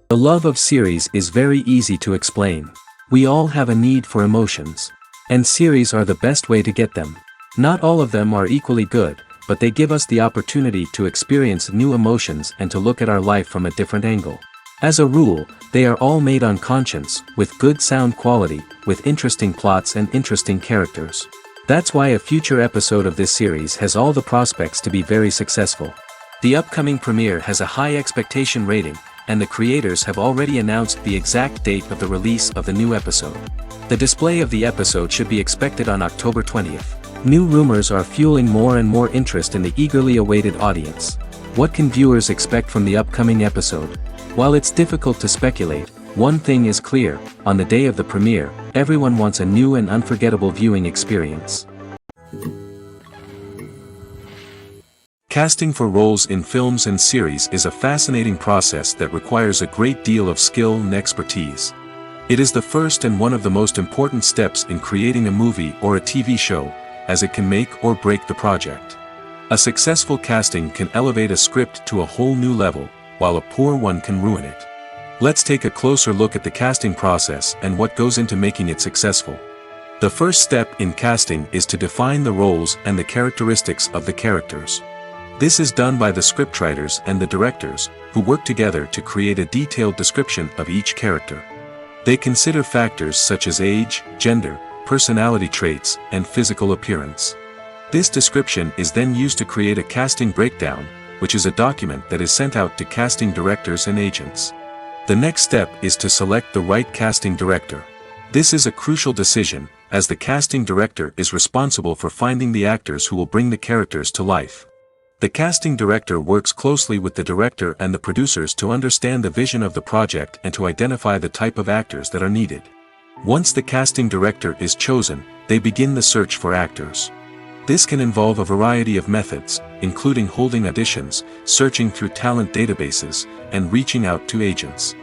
The love of series is very easy to explain. We all have a need for emotions. And series are the best way to get them. Not all of them are equally good, but they give us the opportunity to experience new emotions and to look at our life from a different angle. As a rule, they are all made on conscience, with good sound quality, with interesting plots and interesting characters. That's why a future episode of this series has all the prospects to be very successful. The upcoming premiere has a high expectation rating, and the creators have already announced the exact date of the release of the new episode. The display of the episode should be expected on October 20th. New rumors are fueling more and more interest in the eagerly awaited audience. What can viewers expect from the upcoming episode? While it's difficult to speculate, one thing is clear: on the day of the premiere, everyone wants a new and unforgettable viewing experience. Casting for roles in films and series is a fascinating process that requires a great deal of skill and expertise. It is the first and one of the most important steps in creating a movie or a TV show, as it can make or break the project. A successful casting can elevate a script to a whole new level, while a poor one can ruin it. Let's take a closer look at the casting process and what goes into making it successful. The first step in casting is to define the roles and the characteristics of the characters. This is done by the scriptwriters and the directors, who work together to create a detailed description of each character. They consider factors such as age, gender, personality traits, and physical appearance. This description is then used to create a casting breakdown, which is a document that is sent out to casting directors and agents. The next step is to select the right casting director. This is a crucial decision, as the casting director is responsible for finding the actors who will bring the characters to life. The casting director works closely with the director and the producers to understand the vision of the project and to identify the type of actors that are needed. Once the casting director is chosen, they begin the search for actors. This can involve a variety of methods, including holding auditions, searching through talent databases, and reaching out to agents.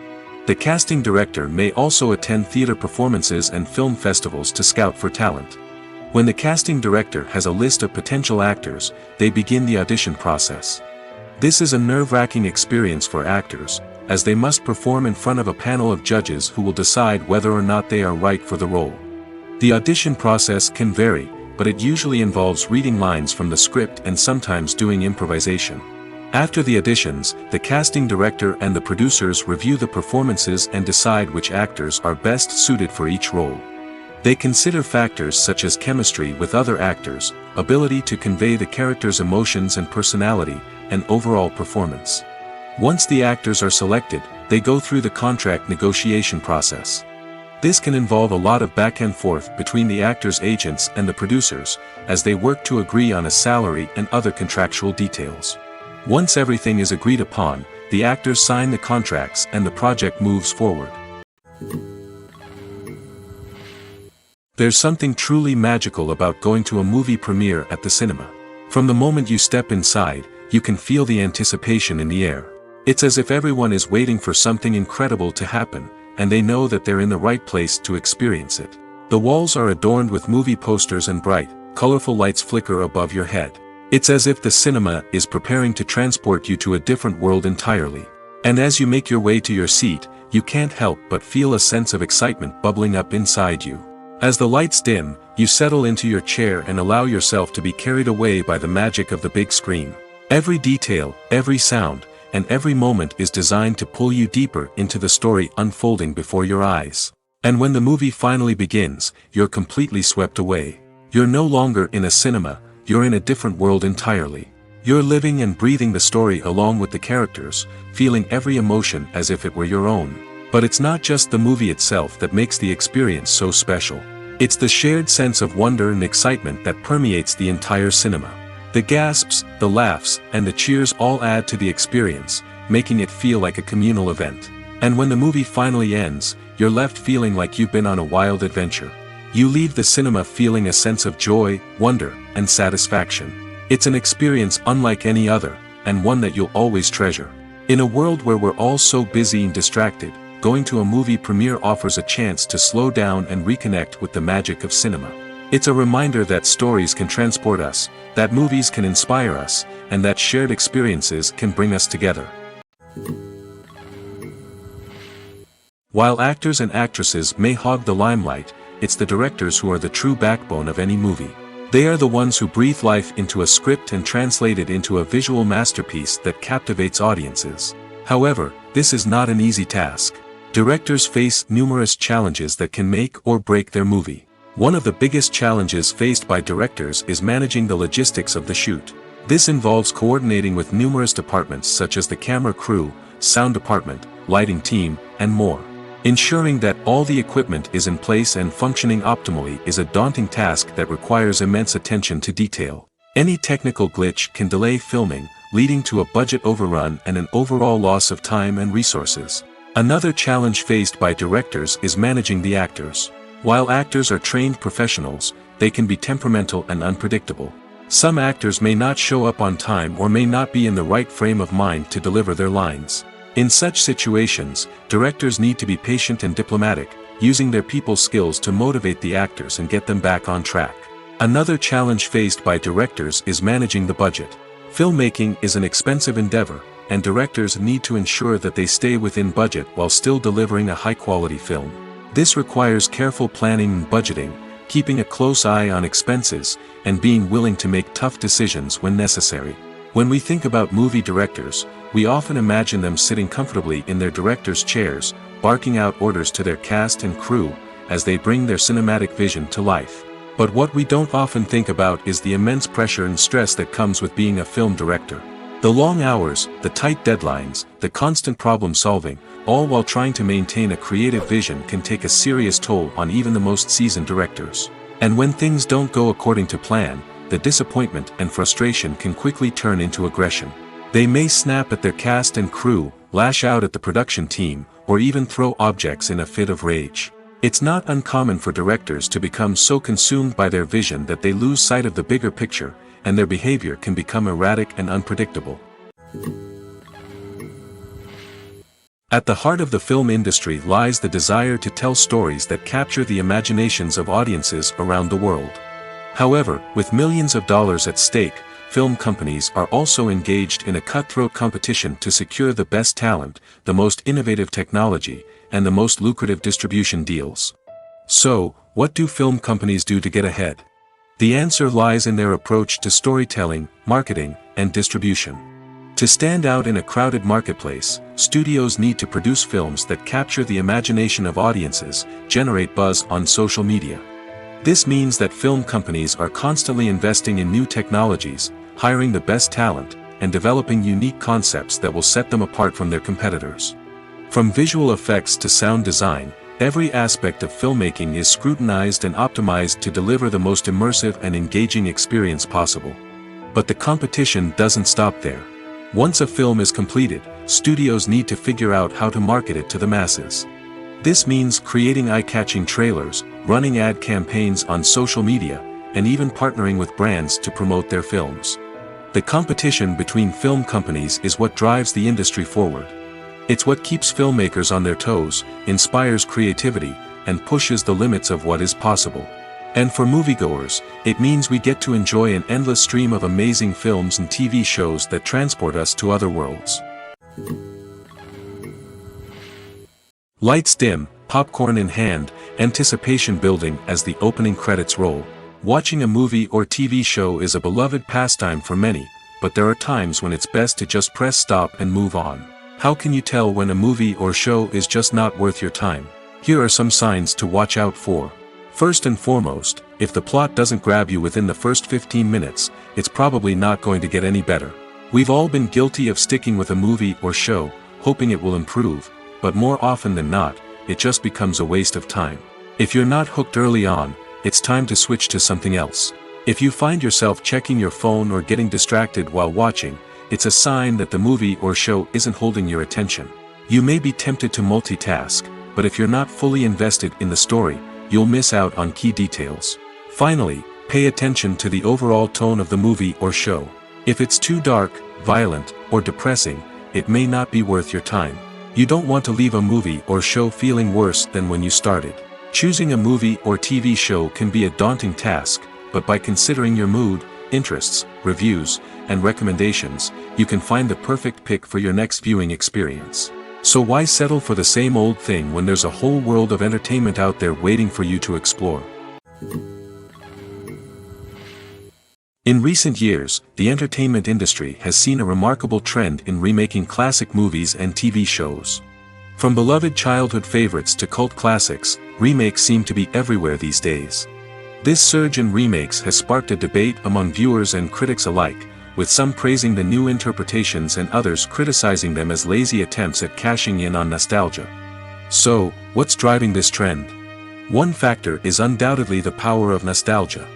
The casting director may also attend theater performances and film festivals to scout for talent. When the casting director has a list of potential actors, they begin the audition process. This is a nerve-wracking experience for actors, as they must perform in front of a panel of judges who will decide whether or not they are right for the role. The audition process can vary, but it usually involves reading lines from the script and sometimes doing improvisation. After the auditions, the casting director and the producers review the performances and decide which actors are best suited for each role. They consider factors such as chemistry with other actors, ability to convey the character's emotions and personality, and overall performance. Once the actors are selected, they go through the contract negotiation process. This can involve a lot of back and forth between the actors' agents and the producers, as they work to agree on a salary and other contractual details. Once everything is agreed upon, the actors sign the contracts and the project moves forward. There's something truly magical about going to a movie premiere at the cinema. From the moment you step inside, you can feel the anticipation in the air. It's as if everyone is waiting for something incredible to happen, and they know that they're in the right place to experience it. The walls are adorned with movie posters and bright, colorful lights flicker above your head. It's as if the cinema is preparing to transport you to a different world entirely. And as you make your way to your seat, you can't help but feel a sense of excitement bubbling up inside you. As the lights dim, you settle into your chair and allow yourself to be carried away by the magic of the big screen. Every detail, every sound, and every moment is designed to pull you deeper into the story unfolding before your eyes. And when the movie finally begins, you're completely swept away. You're no longer in a cinema, you're in a different world entirely. You're living and breathing the story along with the characters, feeling every emotion as if it were your own. But it's not just the movie itself that makes the experience so special. It's the shared sense of wonder and excitement that permeates the entire cinema. The gasps, the laughs, and the cheers all add to the experience, making it feel like a communal event. And when the movie finally ends, you're left feeling like you've been on a wild adventure. You leave the cinema feeling a sense of joy, wonder, and satisfaction. It's an experience unlike any other, and one that you'll always treasure. In a world where we're all so busy and distracted, going to a movie premiere offers a chance to slow down and reconnect with the magic of cinema. It's a reminder that stories can transport us, that movies can inspire us, and that shared experiences can bring us together. While actors and actresses may hog the limelight, it's the directors who are the true backbone of any movie. They are the ones who breathe life into a script and translate it into a visual masterpiece that captivates audiences. However, this is not an easy task. Directors face numerous challenges that can make or break their movie. One of the biggest challenges faced by directors is managing the logistics of the shoot. This involves coordinating with numerous departments such as the camera crew, sound department, lighting team, and more. Ensuring that all the equipment is in place and functioning optimally is a daunting task that requires immense attention to detail. Any technical glitch can delay filming, leading to a budget overrun and an overall loss of time and resources. Another challenge faced by directors is managing the actors. While actors are trained professionals, they can be temperamental and unpredictable. Some actors may not show up on time or may not be in the right frame of mind to deliver their lines. In such situations, directors need to be patient and diplomatic, using their people skills to motivate the actors and get them back on track. Another challenge faced by directors is managing the budget. Filmmaking is an expensive endeavor, and directors need to ensure that they stay within budget while still delivering a high-quality film. This requires careful planning and budgeting, keeping a close eye on expenses, and being willing to make tough decisions when necessary. When we think about movie directors, we often imagine them sitting comfortably in their director's chairs, barking out orders to their cast and crew, as they bring their cinematic vision to life. But what we don't often think about is the immense pressure and stress that comes with being a film director. The long hours, the tight deadlines, the constant problem solving, all while trying to maintain a creative vision can take a serious toll on even the most seasoned directors. And when things don't go according to plan, the disappointment and frustration can quickly turn into aggression. They may snap at their cast and crew, lash out at the production team, or even throw objects in a fit of rage. It's not uncommon for directors to become so consumed by their vision that they lose sight of the bigger picture, and their behavior can become erratic and unpredictable. At the heart of the film industry lies the desire to tell stories that capture the imaginations of audiences around the world. However, with millions of dollars at stake, film companies are also engaged in a cutthroat competition to secure the best talent, the most innovative technology, and the most lucrative distribution deals. So, what do film companies do to get ahead? The answer lies in their approach to storytelling, marketing, and distribution. To stand out in a crowded marketplace, studios need to produce films that capture the imagination of audiences, generate buzz on social media. This means that film companies are constantly investing in new technologies, hiring the best talent, and developing unique concepts that will set them apart from their competitors. From visual effects to sound design, every aspect of filmmaking is scrutinized and optimized to deliver the most immersive and engaging experience possible. But the competition doesn't stop there. Once a film is completed, studios need to figure out how to market it to the masses. This means creating eye-catching trailers, running ad campaigns on social media, and even partnering with brands to promote their films. The competition between film companies is what drives the industry forward. It's what keeps filmmakers on their toes, inspires creativity, and pushes the limits of what is possible. And for moviegoers, it means we get to enjoy an endless stream of amazing films and TV shows that transport us to other worlds. Lights dim, popcorn in hand, anticipation building as the opening credits roll. Watching a movie or TV show is a beloved pastime for many, but there are times when it's best to just press stop and move on. How can you tell when a movie or show is just not worth your time? Here are some signs to watch out for. First and foremost, if the plot doesn't grab you within the first 15 minutes, it's probably not going to get any better. We've all been guilty of sticking with a movie or show, hoping it will improve, but more often than not, it just becomes a waste of time. If you're not hooked early on, it's time to switch to something else. If you find yourself checking your phone or getting distracted while watching, it's a sign that the movie or show isn't holding your attention. You may be tempted to multitask, but if you're not fully invested in the story, you'll miss out on key details. Finally, pay attention to the overall tone of the movie or show. If it's too dark, violent, or depressing, it may not be worth your time. You don't want to leave a movie or show feeling worse than when you started. Choosing a movie or TV show can be a daunting task, but by considering your mood, interests, reviews, and recommendations, you can find the perfect pick for your next viewing experience. So why settle for the same old thing when there's a whole world of entertainment out there waiting for you to explore? In recent years, the entertainment industry has seen a remarkable trend in remaking classic movies and TV shows. From beloved childhood favorites to cult classics, remakes seem to be everywhere these days. This surge in remakes has sparked a debate among viewers and critics alike, with some praising the new interpretations and others criticizing them as lazy attempts at cashing in on nostalgia. So, what's driving this trend? One factor is undoubtedly the power of nostalgia.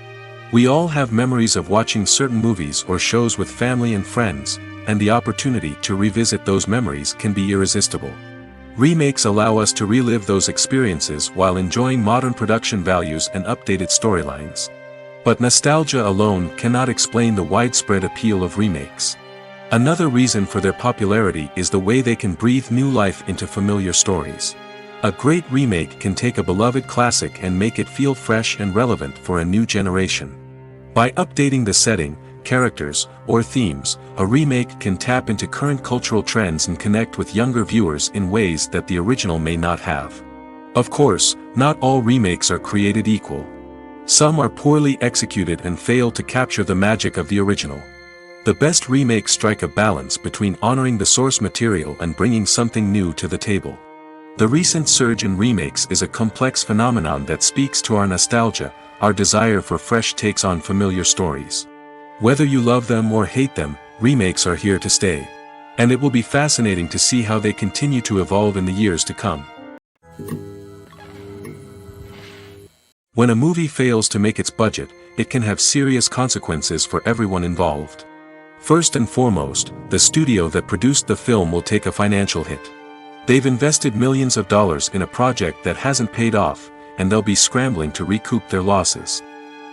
We all have memories of watching certain movies or shows with family and friends, and the opportunity to revisit those memories can be irresistible. Remakes allow us to relive those experiences while enjoying modern production values and updated storylines. But nostalgia alone cannot explain the widespread appeal of remakes. Another reason for their popularity is the way they can breathe new life into familiar stories. A great remake can take a beloved classic and make it feel fresh and relevant for a new generation. By updating the setting, characters, or themes, a remake can tap into current cultural trends and connect with younger viewers in ways that the original may not have. Of course, not all remakes are created equal. Some are poorly executed and fail to capture the magic of the original. The best remakes strike a balance between honoring the source material and bringing something new to the table. The recent surge in remakes is a complex phenomenon that speaks to our nostalgia, our desire for fresh takes on familiar stories. Whether you love them or hate them, remakes are here to stay. And it will be fascinating to see how they continue to evolve in the years to come. When a movie fails to make its budget, it can have serious consequences for everyone involved. First and foremost, the studio that produced the film will take a financial hit. They've invested millions of dollars in a project that hasn't paid off, and they'll be scrambling to recoup their losses.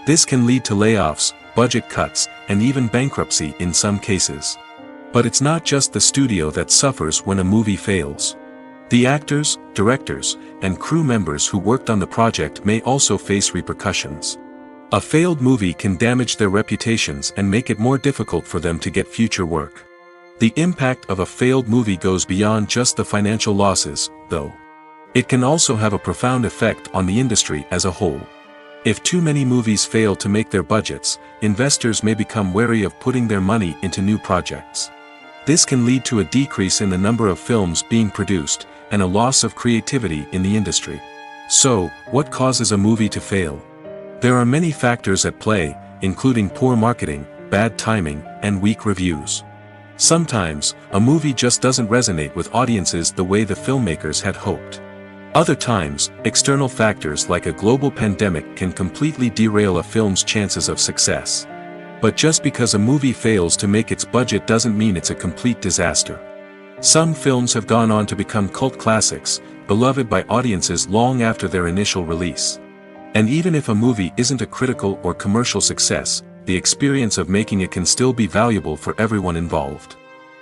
This can lead to layoffs, budget cuts, and even bankruptcy in some cases. But it's not just the studio that suffers when a movie fails. The actors, directors, and crew members who worked on the project may also face repercussions. A failed movie can damage their reputations and make it more difficult for them to get future work. The impact of a failed movie goes beyond just the financial losses, though. It can also have a profound effect on the industry as a whole. If too many movies fail to make their budgets, investors may become wary of putting their money into new projects. This can lead to a decrease in the number of films being produced, and a loss of creativity in the industry. So, what causes a movie to fail? There are many factors at play, including poor marketing, bad timing, and weak reviews. Sometimes, a movie just doesn't resonate with audiences the way the filmmakers had hoped. Other times, external factors like a global pandemic can completely derail a film's chances of success. But just because a movie fails to make its budget doesn't mean it's a complete disaster. Some films have gone on to become cult classics, beloved by audiences long after their initial release. And even if a movie isn't a critical or commercial success, the experience of making it can still be valuable for everyone involved.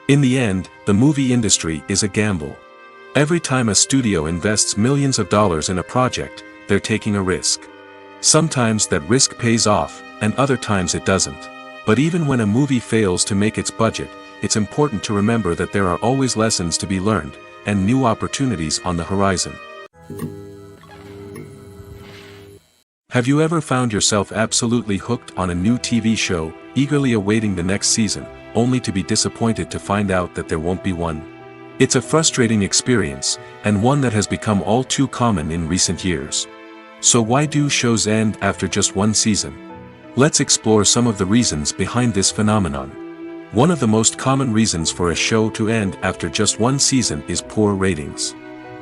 In the end, the movie industry is a gamble. Every time a studio invests millions of dollars in a project, they're taking a risk. Sometimes that risk pays off, and other times it doesn't. But even when a movie fails to make its budget, it's important to remember that there are always lessons to be learned, and new opportunities on the horizon. Have you ever found yourself absolutely hooked on a new TV show, eagerly awaiting the next season, only to be disappointed to find out that there won't be one? It's a frustrating experience, and one that has become all too common in recent years. So why do shows end after just one season? Let's explore some of the reasons behind this phenomenon. One of the most common reasons for a show to end after just one season is poor ratings.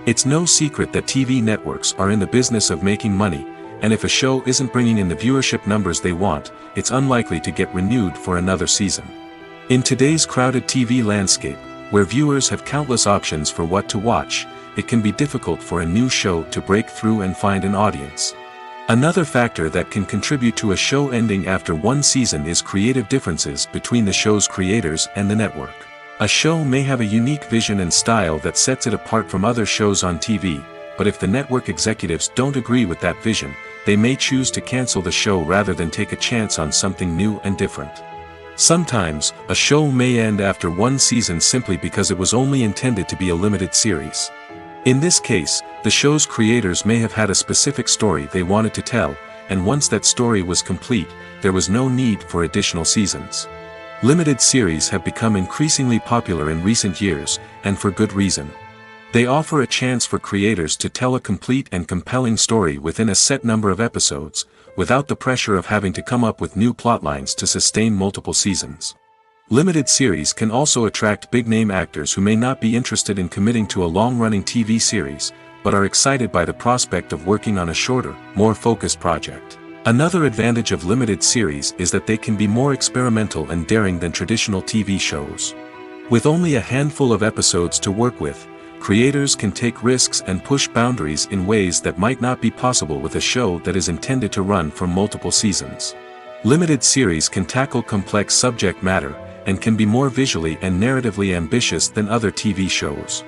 It's no secret that TV networks are in the business of making money, and if a show isn't bringing in the viewership numbers they want, it's unlikely to get renewed for another season. In today's crowded TV landscape, where viewers have countless options for what to watch, it can be difficult for a new show to break through and find an audience. Another factor that can contribute to a show ending after one season is creative differences between the show's creators and the network. A show may have a unique vision and style that sets it apart from other shows on TV, but if the network executives don't agree with that vision, they may choose to cancel the show rather than take a chance on something new and different. Sometimes, a show may end after one season simply because it was only intended to be a limited series. In this case, the show's creators may have had a specific story they wanted to tell, and once that story was complete, there was no need for additional seasons. Limited series have become increasingly popular in recent years, and for good reason. They offer a chance for creators to tell a complete and compelling story within a set number of episodes, without the pressure of having to come up with new plotlines to sustain multiple seasons. Limited series can also attract big-name actors who may not be interested in committing to a long-running TV series, but are excited by the prospect of working on a shorter, more focused project. Another advantage of limited series is that they can be more experimental and daring than traditional TV shows. With only a handful of episodes to work with, creators can take risks and push boundaries in ways that might not be possible with a show that is intended to run for multiple seasons. Limited series can tackle complex subject matter, and can be more visually and narratively ambitious than other TV shows.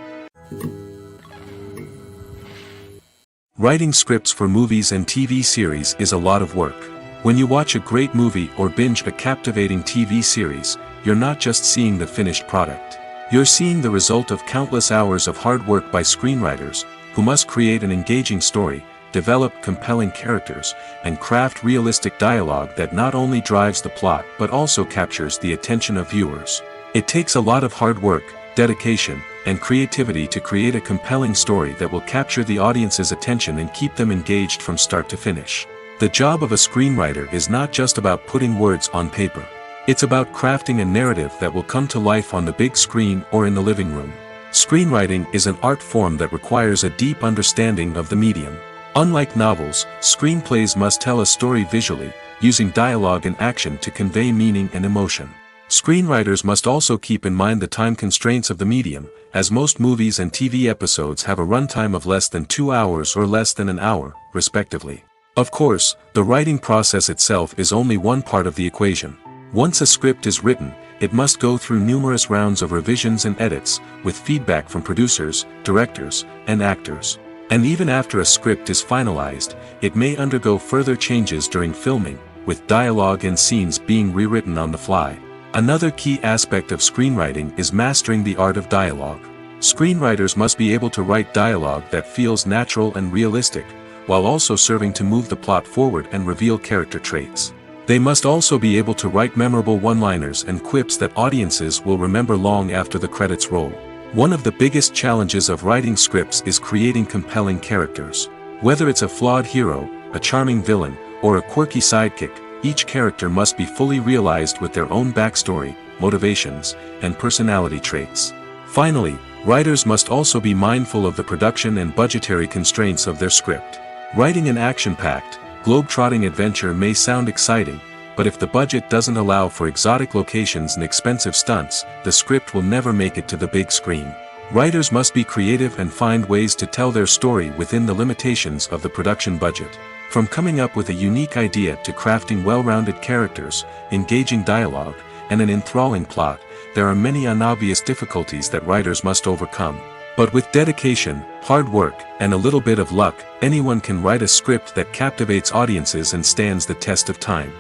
Writing scripts for movies and TV series is a lot of work. When you watch a great movie or binge a captivating TV series, you're not just seeing the finished product. You're seeing the result of countless hours of hard work by screenwriters, who must create an engaging story, develop compelling characters, and craft realistic dialogue that not only drives the plot but also captures the attention of viewers. It takes a lot of hard work, dedication, and creativity to create a compelling story that will capture the audience's attention and keep them engaged from start to finish. The job of a screenwriter is not just about putting words on paper. It's about crafting a narrative that will come to life on the big screen or in the living room. Screenwriting is an art form that requires a deep understanding of the medium. Unlike novels, screenplays must tell a story visually, using dialogue and action to convey meaning and emotion. Screenwriters must also keep in mind the time constraints of the medium, as most movies and TV episodes have a runtime of less than 2 hours or less than an hour, respectively. Of course, the writing process itself is only one part of the equation. Once a script is written, it must go through numerous rounds of revisions and edits, with feedback from producers, directors, and actors. And even after a script is finalized, it may undergo further changes during filming, with dialogue and scenes being rewritten on the fly. Another key aspect of screenwriting is mastering the art of dialogue. Screenwriters must be able to write dialogue that feels natural and realistic, while also serving to move the plot forward and reveal character traits. They must also be able to write memorable one-liners and quips that audiences will remember long after the credits roll. One of the biggest challenges of writing scripts is creating compelling characters. Whether it's a flawed hero, a charming villain, or a quirky sidekick, each character must be fully realized with their own backstory, motivations, and personality traits. Finally, writers must also be mindful of the production and budgetary constraints of their script. Writing an action-packed, globe-trotting adventure may sound exciting, but if the budget doesn't allow for exotic locations and expensive stunts, the script will never make it to the big screen. Writers must be creative and find ways to tell their story within the limitations of the production budget. From coming up with a unique idea to crafting well-rounded characters, engaging dialogue, and an enthralling plot, there are many unobvious difficulties that writers must overcome. But with dedication, hard work, and a little bit of luck, anyone can write a script that captivates audiences and stands the test of time.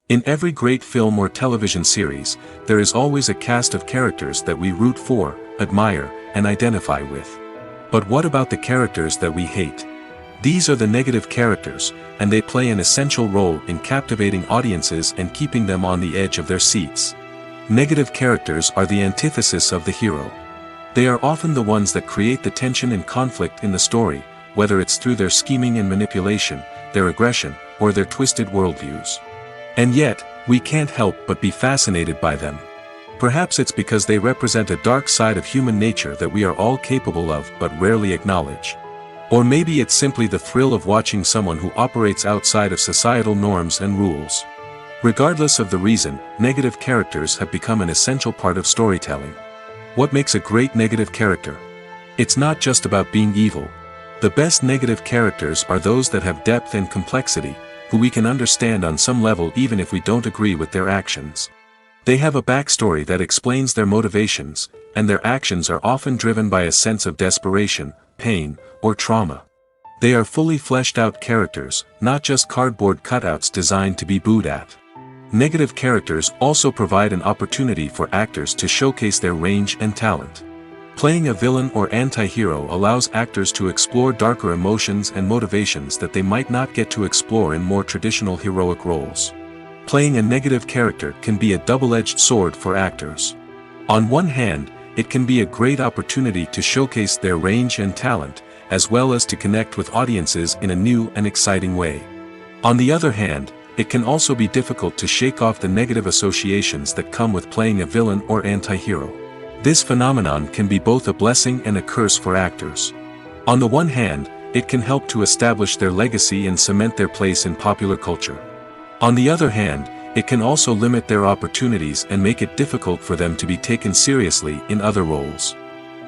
In every great film or television series, there is always a cast of characters that we root for, admire, and identify with. But what about the characters that we hate? These are the negative characters, and they play an essential role in captivating audiences and keeping them on the edge of their seats. Negative characters are the antithesis of the hero. They are often the ones that create the tension and conflict in the story, whether it's through their scheming and manipulation, their aggression, or their twisted worldviews. And yet, we can't help but be fascinated by them. Perhaps it's because they represent a dark side of human nature that we are all capable of but rarely acknowledge. Or maybe it's simply the thrill of watching someone who operates outside of societal norms and rules. Regardless of the reason, negative characters have become an essential part of storytelling. What makes a great negative character? It's not just about being evil. The best negative characters are those that have depth and complexity, who we can understand on some level even if we don't agree with their actions. They have a backstory that explains their motivations, and their actions are often driven by a sense of desperation, pain, or trauma. They are fully fleshed out characters, not just cardboard cutouts designed to be booed at. Negative characters also provide an opportunity for actors to showcase their range and talent. Playing a villain or anti-hero allows actors to explore darker emotions and motivations that they might not get to explore in more traditional heroic roles. Playing a negative character can be a double-edged sword for actors. On one hand, it can be a great opportunity to showcase their range and talent, as well as to connect with audiences in a new and exciting way. On the other hand, it can also be difficult to shake off the negative associations that come with playing a villain or anti-hero. This phenomenon can be both a blessing and a curse for actors. On the one hand, it can help to establish their legacy and cement their place in popular culture. On the other hand, it can also limit their opportunities and make it difficult for them to be taken seriously in other roles.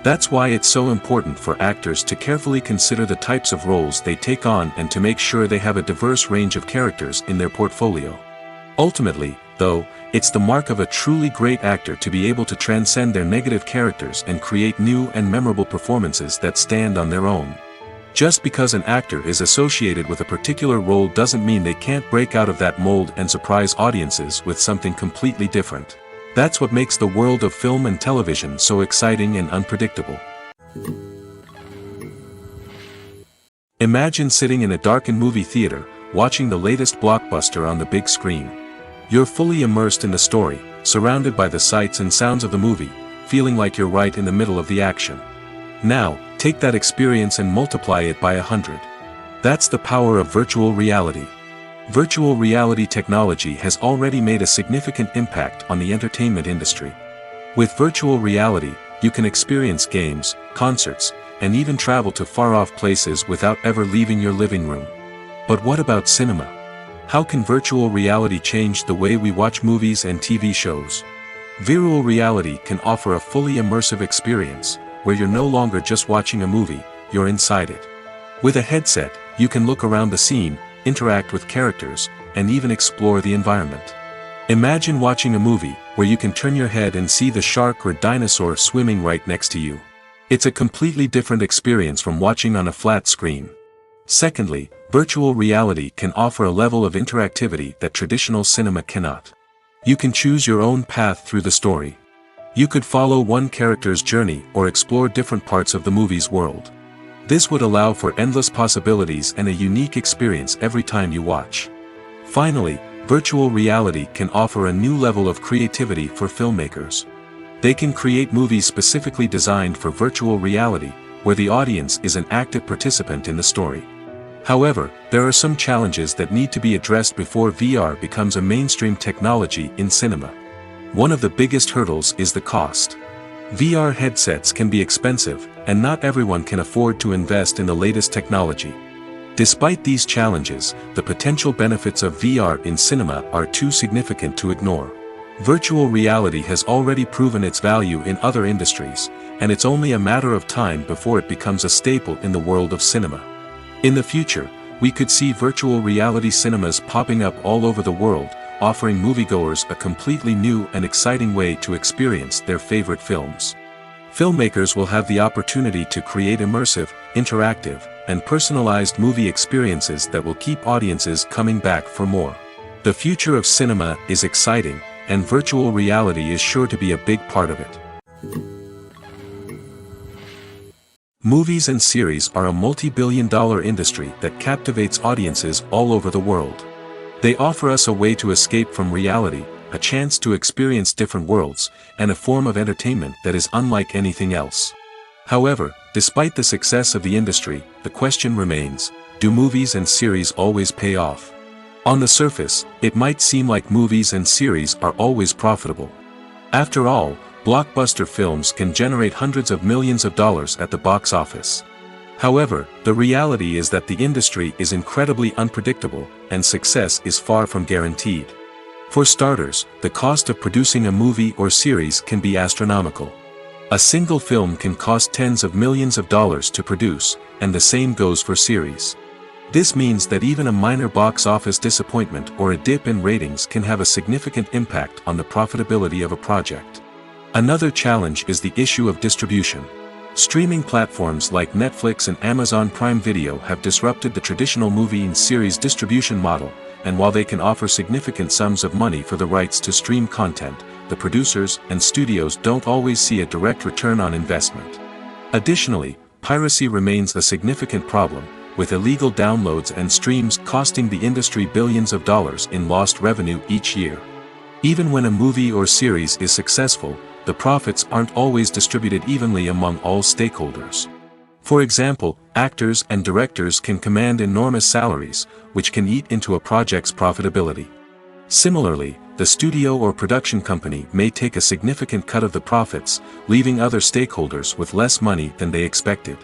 That's why it's so important for actors to carefully consider the types of roles they take on and to make sure they have a diverse range of characters in their portfolio. Ultimately, though, it's the mark of a truly great actor to be able to transcend their negative characters and create new and memorable performances that stand on their own. Just because an actor is associated with a particular role doesn't mean they can't break out of that mold and surprise audiences with something completely different. That's what makes the world of film and television so exciting and unpredictable. Imagine sitting in a darkened movie theater, watching the latest blockbuster on the big screen. You're fully immersed in the story, surrounded by the sights and sounds of the movie, feeling like you're right in the middle of the action. Now, take that experience and multiply it by 100. That's the power of virtual reality. Virtual reality technology has already made a significant impact on the entertainment industry. With virtual reality, you can experience games, concerts, and even travel to far-off places without ever leaving your living room. But what about cinema? How can virtual reality change the way we watch movies and TV shows? Virtual reality can offer a fully immersive experience, where you're no longer just watching a movie, you're inside it. With a headset, you can look around the scene, interact with characters, and even explore the environment. Imagine watching a movie where you can turn your head and see the shark or dinosaur swimming right next to you. It's a completely different experience from watching on a flat screen. Secondly, virtual reality can offer a level of interactivity that traditional cinema cannot. You can choose your own path through the story. You could follow one character's journey or explore different parts of the movie's world. This would allow for endless possibilities and a unique experience every time you watch. Finally, virtual reality can offer a new level of creativity for filmmakers. They can create movies specifically designed for virtual reality, where the audience is an active participant in the story. However, there are some challenges that need to be addressed before VR becomes a mainstream technology in cinema. One of the biggest hurdles is the cost. VR headsets can be expensive, and not everyone can afford to invest in the latest technology. Despite these challenges, the potential benefits of VR in cinema are too significant to ignore. Virtual reality has already proven its value in other industries, and it's only a matter of time before it becomes a staple in the world of cinema. In the future, we could see virtual reality cinemas popping up all over the world, offering moviegoers a completely new and exciting way to experience their favorite films. Filmmakers will have the opportunity to create immersive, interactive, and personalized movie experiences that will keep audiences coming back for more. The future of cinema is exciting, and virtual reality is sure to be a big part of it. Movies and series are a multi-billion-dollar industry that captivates audiences all over the world. They offer us a way to escape from reality, a chance to experience different worlds, and a form of entertainment that is unlike anything else. However, despite the success of the industry, the question remains, do movies and series always pay off? On the surface, it might seem like movies and series are always profitable. After all, blockbuster films can generate hundreds of millions of dollars at the box office. However, the reality is that the industry is incredibly unpredictable, and success is far from guaranteed. For starters, the cost of producing a movie or series can be astronomical. A single film can cost tens of millions of dollars to produce, and the same goes for series. This means that even a minor box office disappointment or a dip in ratings can have a significant impact on the profitability of a project. Another challenge is the issue of distribution. Streaming platforms like Netflix and Amazon Prime Video have disrupted the traditional movie and series distribution model, and while they can offer significant sums of money for the rights to stream content, the producers and studios don't always see a direct return on investment. Additionally, piracy remains a significant problem, with illegal downloads and streams costing the industry billions of dollars in lost revenue each year. Even when a movie or series is successful, the profits aren't always distributed evenly among all stakeholders. For example, actors and directors can command enormous salaries, which can eat into a project's profitability. Similarly, the studio or production company may take a significant cut of the profits, leaving other stakeholders with less money than they expected.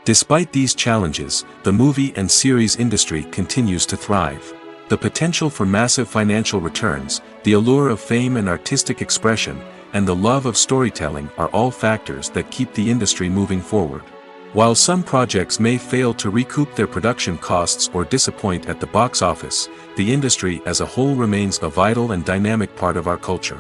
Despite these challenges, the movie and series industry continues to thrive. The potential for massive financial returns, the allure of fame and artistic expression, and the love of storytelling are all factors that keep the industry moving forward. While some projects may fail to recoup their production costs or disappoint at the box office, the industry as a whole remains a vital and dynamic part of our culture.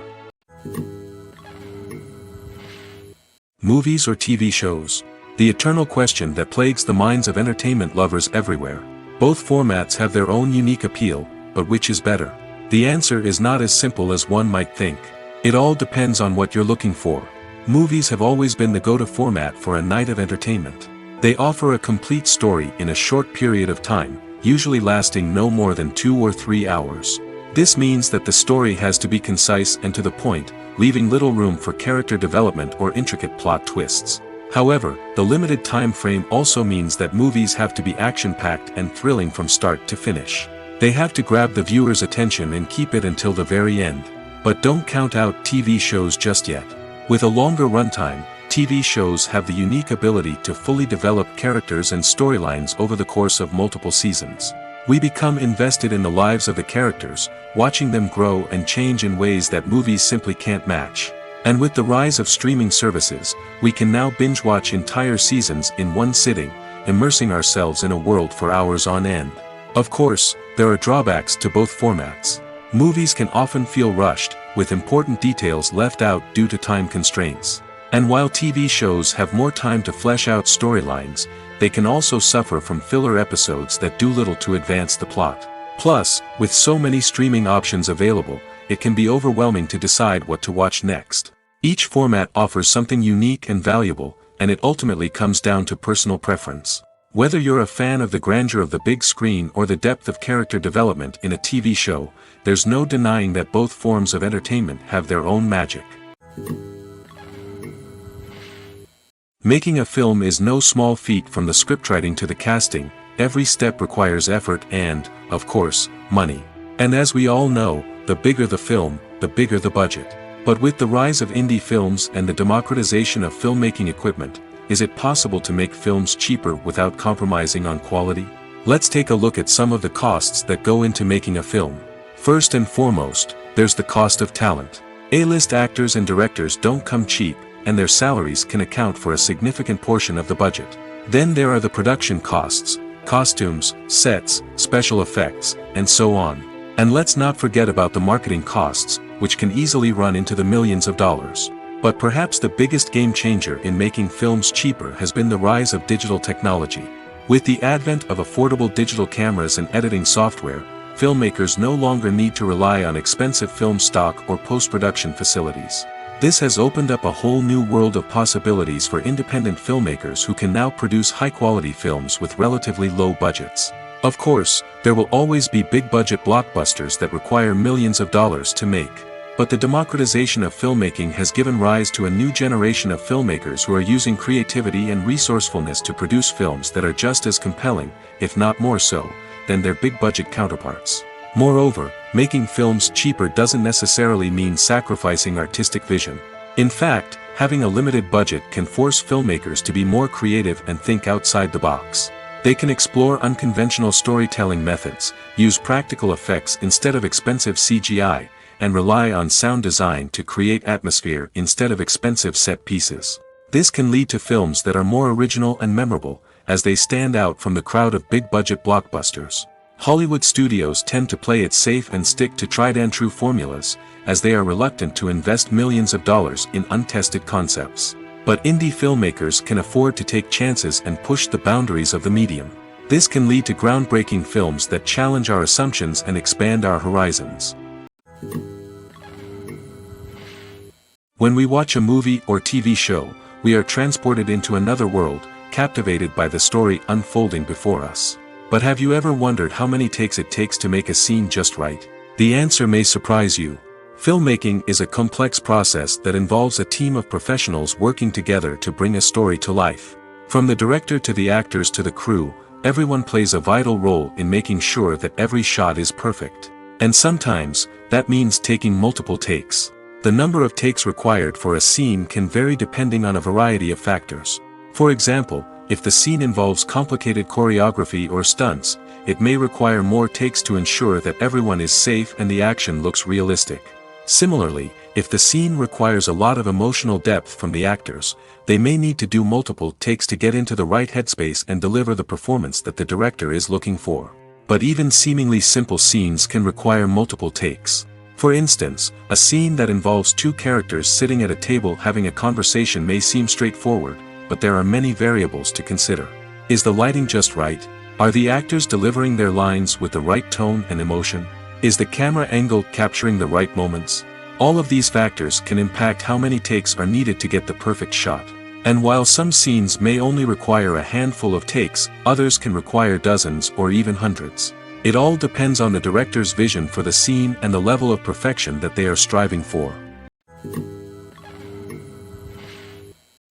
Movies or TV shows? The eternal question that plagues the minds of entertainment lovers everywhere. Both formats have their own unique appeal, but which is better? The answer is not as simple as one might think. It all depends on what you're looking for. Movies have always been the go-to format for a night of entertainment. They offer a complete story in a short period of time, usually lasting no more than 2 or 3 hours. This means that the story has to be concise and to the point, leaving little room for character development or intricate plot twists. However, the limited time frame also means that movies have to be action-packed and thrilling from start to finish. They have to grab the viewer's attention and keep it until the very end. But don't count out TV shows just yet. With a longer runtime, TV shows have the unique ability to fully develop characters and storylines over the course of multiple seasons. We become invested in the lives of the characters, watching them grow and change in ways that movies simply can't match. And with the rise of streaming services, we can now binge-watch entire seasons in one sitting, immersing ourselves in a world for hours on end. Of course, there are drawbacks to both formats. Movies can often feel rushed, with important details left out due to time constraints. And while TV shows have more time to flesh out storylines, they can also suffer from filler episodes that do little to advance the plot. Plus, with so many streaming options available, it can be overwhelming to decide what to watch next. Each format offers something unique and valuable, and it ultimately comes down to personal preference. Whether you're a fan of the grandeur of the big screen or the depth of character development in a TV show, there's no denying that both forms of entertainment have their own magic. Making a film is no small feat. From the scriptwriting to the casting, every step requires effort and, of course, money. And as we all know, the bigger the film, the bigger the budget. But with the rise of indie films and the democratization of filmmaking equipment, is it possible to make films cheaper without compromising on quality? Let's take a look at some of the costs that go into making a film. First and foremost, there's the cost of talent. A-list actors and directors don't come cheap, and their salaries can account for a significant portion of the budget. Then there are the production costs, costumes, sets, special effects, and so on. And let's not forget about the marketing costs, which can easily run into the millions of dollars. But perhaps the biggest game changer in making films cheaper has been the rise of digital technology. With the advent of affordable digital cameras and editing software, filmmakers no longer need to rely on expensive film stock or post-production facilities. This has opened up a whole new world of possibilities for independent filmmakers who can now produce high-quality films with relatively low budgets. Of course, there will always be big-budget blockbusters that require millions of dollars to make. But the democratization of filmmaking has given rise to a new generation of filmmakers who are using creativity and resourcefulness to produce films that are just as compelling, if not more so, than their big-budget counterparts. Moreover, making films cheaper doesn't necessarily mean sacrificing artistic vision. In fact, having a limited budget can force filmmakers to be more creative and think outside the box. They can explore unconventional storytelling methods, use practical effects instead of expensive CGI, and rely on sound design to create atmosphere instead of expensive set pieces. This can lead to films that are more original and memorable, as they stand out from the crowd of big-budget blockbusters. Hollywood studios tend to play it safe and stick to tried-and-true formulas, as they are reluctant to invest millions of dollars in untested concepts. But indie filmmakers can afford to take chances and push the boundaries of the medium. This can lead to groundbreaking films that challenge our assumptions and expand our horizons. When we watch a movie or TV show, we are transported into another world, captivated by the story unfolding before us. But have you ever wondered how many takes it takes to make a scene just right? The answer may surprise you. Filmmaking is a complex process that involves a team of professionals working together to bring a story to life. From the director to the actors to the crew, everyone plays a vital role in making sure that every shot is perfect. And sometimes, that means taking multiple takes. The number of takes required for a scene can vary depending on a variety of factors. For example, if the scene involves complicated choreography or stunts, it may require more takes to ensure that everyone is safe and the action looks realistic. Similarly, if the scene requires a lot of emotional depth from the actors, they may need to do multiple takes to get into the right headspace and deliver the performance that the director is looking for. But even seemingly simple scenes can require multiple takes. For instance, a scene that involves two characters sitting at a table having a conversation may seem straightforward, but there are many variables to consider. Is the lighting just right? Are the actors delivering their lines with the right tone and emotion? Is the camera angle capturing the right moments? All of these factors can impact how many takes are needed to get the perfect shot. And while some scenes may only require a handful of takes, others can require dozens or even hundreds. It all depends on the director's vision for the scene and the level of perfection that they are striving for.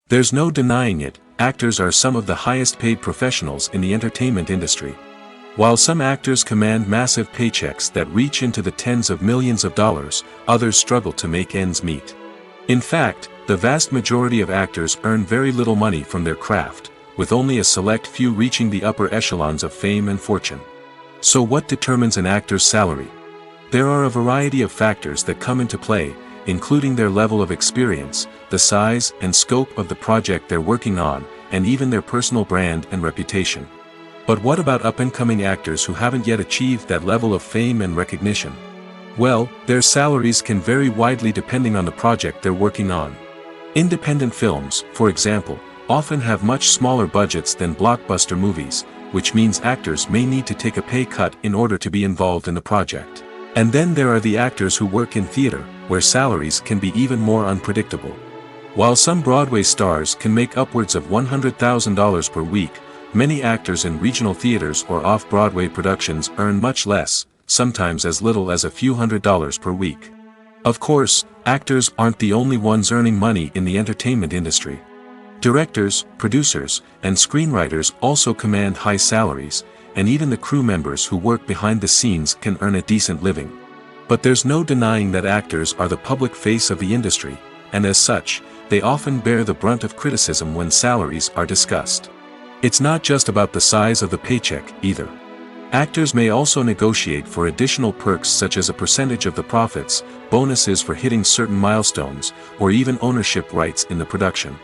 There's no denying it, actors are some of the highest paid professionals in the entertainment industry. While some actors command massive paychecks that reach into the tens of millions of dollars, others struggle to make ends meet. In fact, the vast majority of actors earn very little money from their craft, with only a select few reaching the upper echelons of fame and fortune. So what determines an actor's salary? There are a variety of factors that come into play, including their level of experience, the size and scope of the project they're working on, and even their personal brand and reputation. But what about up-and-coming actors who haven't yet achieved that level of fame and recognition? Well, their salaries can vary widely depending on the project they're working on. Independent films, for example, often have much smaller budgets than blockbuster movies, which means actors may need to take a pay cut in order to be involved in the project. And then there are the actors who work in theater, where salaries can be even more unpredictable. While some Broadway stars can make upwards of $100,000 per week, many actors in regional theaters or off-Broadway productions earn much less, sometimes as little as a few $100s per week. Of course, actors aren't the only ones earning money in the entertainment industry. Directors, producers, and screenwriters also command high salaries, and even the crew members who work behind the scenes can earn a decent living. But there's no denying that actors are the public face of the industry, and as such, they often bear the brunt of criticism when salaries are discussed. It's not just about the size of the paycheck, either. Actors may also negotiate for additional perks such as a percentage of the profits, bonuses for hitting certain milestones, or even ownership rights in the production.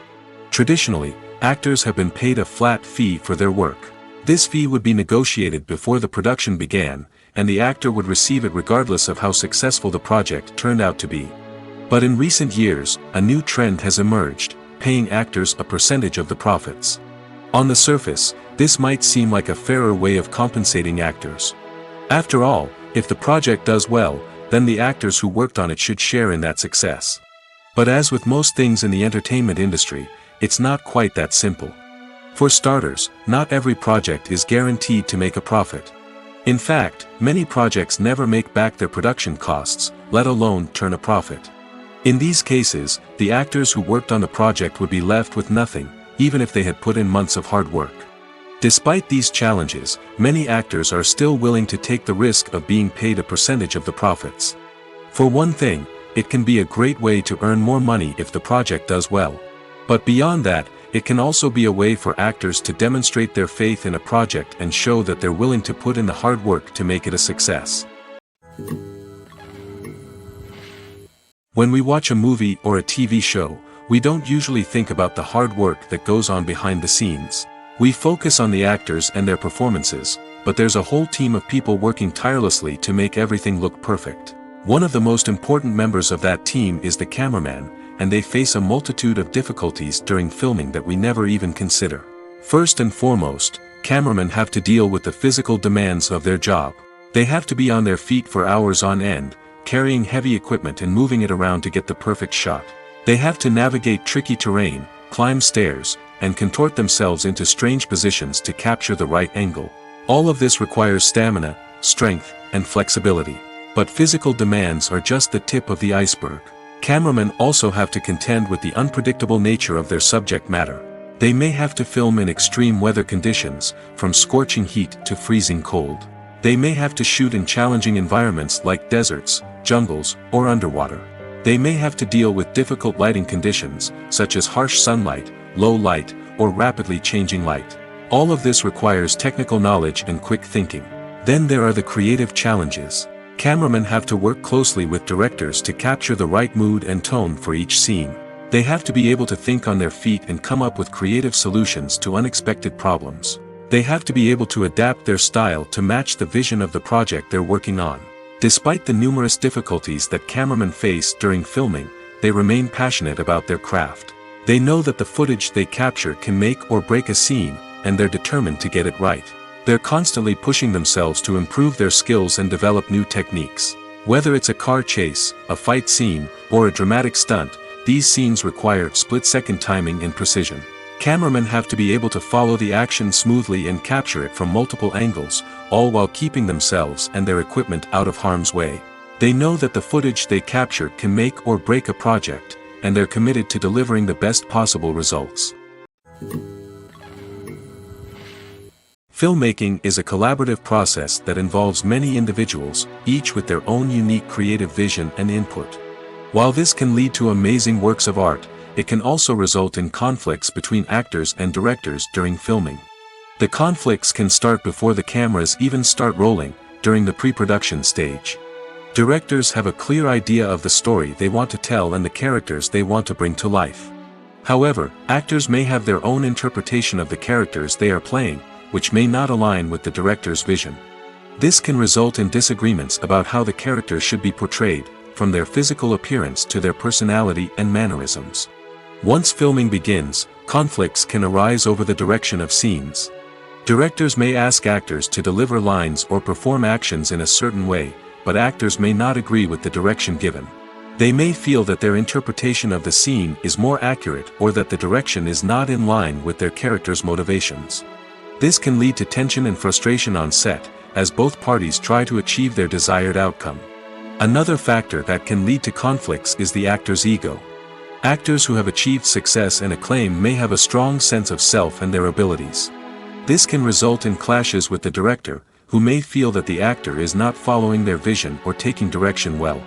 Traditionally, actors have been paid a flat fee for their work. This fee would be negotiated before the production began, and the actor would receive it regardless of how successful the project turned out to be. But in recent years, a new trend has emerged, paying actors a percentage of the profits. On the surface, this might seem like a fairer way of compensating actors. After all, if the project does well, then the actors who worked on it should share in that success. But as with most things in the entertainment industry, it's not quite that simple. For starters, not every project is guaranteed to make a profit. In fact, many projects never make back their production costs, let alone turn a profit. In these cases, the actors who worked on the project would be left with nothing, even if they had put in months of hard work. Despite these challenges, many actors are still willing to take the risk of being paid a percentage of the profits. For one thing, it can be a great way to earn more money if the project does well. But beyond that, it can also be a way for actors to demonstrate their faith in a project and show that they're willing to put in the hard work to make it a success. When we watch a movie or a TV show, we don't usually think about the hard work that goes on behind the scenes. We focus on the actors and their performances, but there's a whole team of people working tirelessly to make everything look perfect. One of the most important members of that team is the cameraman, and they face a multitude of difficulties during filming that we never even consider. First and foremost, cameramen have to deal with the physical demands of their job. They have to be on their feet for hours on end, carrying heavy equipment and moving it around to get the perfect shot. They have to navigate tricky terrain, climb stairs, and contort themselves into strange positions to capture the right angle. All of this requires stamina, strength, and flexibility. But physical demands are just the tip of the iceberg. Cameramen also have to contend with the unpredictable nature of their subject matter. They may have to film in extreme weather conditions, from scorching heat to freezing cold. They may have to shoot in challenging environments like deserts, jungles, or underwater. They may have to deal with difficult lighting conditions, such as harsh sunlight, low light, or rapidly changing light. All of this requires technical knowledge and quick thinking. Then there are the creative challenges. Cameramen have to work closely with directors to capture the right mood and tone for each scene. They have to be able to think on their feet and come up with creative solutions to unexpected problems. They have to be able to adapt their style to match the vision of the project they're working on. Despite the numerous difficulties that cameramen face during filming, they remain passionate about their craft. They know that the footage they capture can make or break a scene, and they're determined to get it right. They're constantly pushing themselves to improve their skills and develop new techniques. Whether it's a car chase, a fight scene, or a dramatic stunt, these scenes require split-second timing and precision. Cameramen have to be able to follow the action smoothly and capture it from multiple angles, all while keeping themselves and their equipment out of harm's way. They know that the footage they capture can make or break a project, and they're committed to delivering the best possible results. Filmmaking is a collaborative process that involves many individuals, each with their own unique creative vision and input. While this can lead to amazing works of art, it can also result in conflicts between actors and directors during filming. The conflicts can start before the cameras even start rolling, during the pre-production stage. Directors have a clear idea of the story they want to tell and the characters they want to bring to life. However, actors may have their own interpretation of the characters they are playing, which may not align with the director's vision. This can result in disagreements about how the character should be portrayed, from their physical appearance to their personality and mannerisms. Once filming begins, conflicts can arise over the direction of scenes. Directors may ask actors to deliver lines or perform actions in a certain way, but actors may not agree with the direction given. They may feel that their interpretation of the scene is more accurate or that the direction is not in line with their character's motivations. This can lead to tension and frustration on set, as both parties try to achieve their desired outcome. Another factor that can lead to conflicts is the actor's ego. Actors who have achieved success and acclaim may have a strong sense of self and their abilities. This can result in clashes with the director, who may feel that the actor is not following their vision or taking direction well.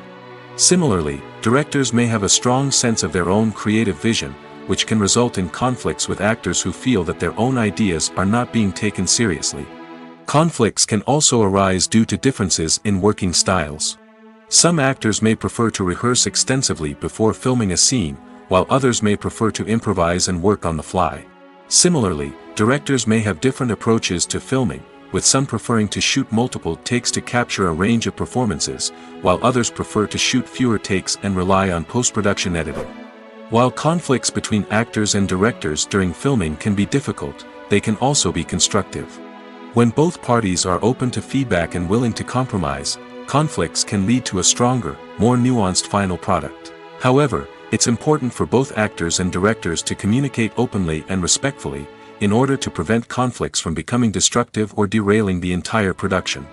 Similarly, directors may have a strong sense of their own creative vision, which can result in conflicts with actors who feel that their own ideas are not being taken seriously. Conflicts can also arise due to differences in working styles. Some actors may prefer to rehearse extensively before filming a scene, while others may prefer to improvise and work on the fly. Similarly, directors may have different approaches to filming, with some preferring to shoot multiple takes to capture a range of performances, while others prefer to shoot fewer takes and rely on post-production editing. While conflicts between actors and directors during filming can be difficult, they can also be constructive. When both parties are open to feedback and willing to compromise, conflicts can lead to a stronger, more nuanced final product. However, it's important for both actors and directors to communicate openly and respectfully, in order to prevent conflicts from becoming destructive or derailing the entire production.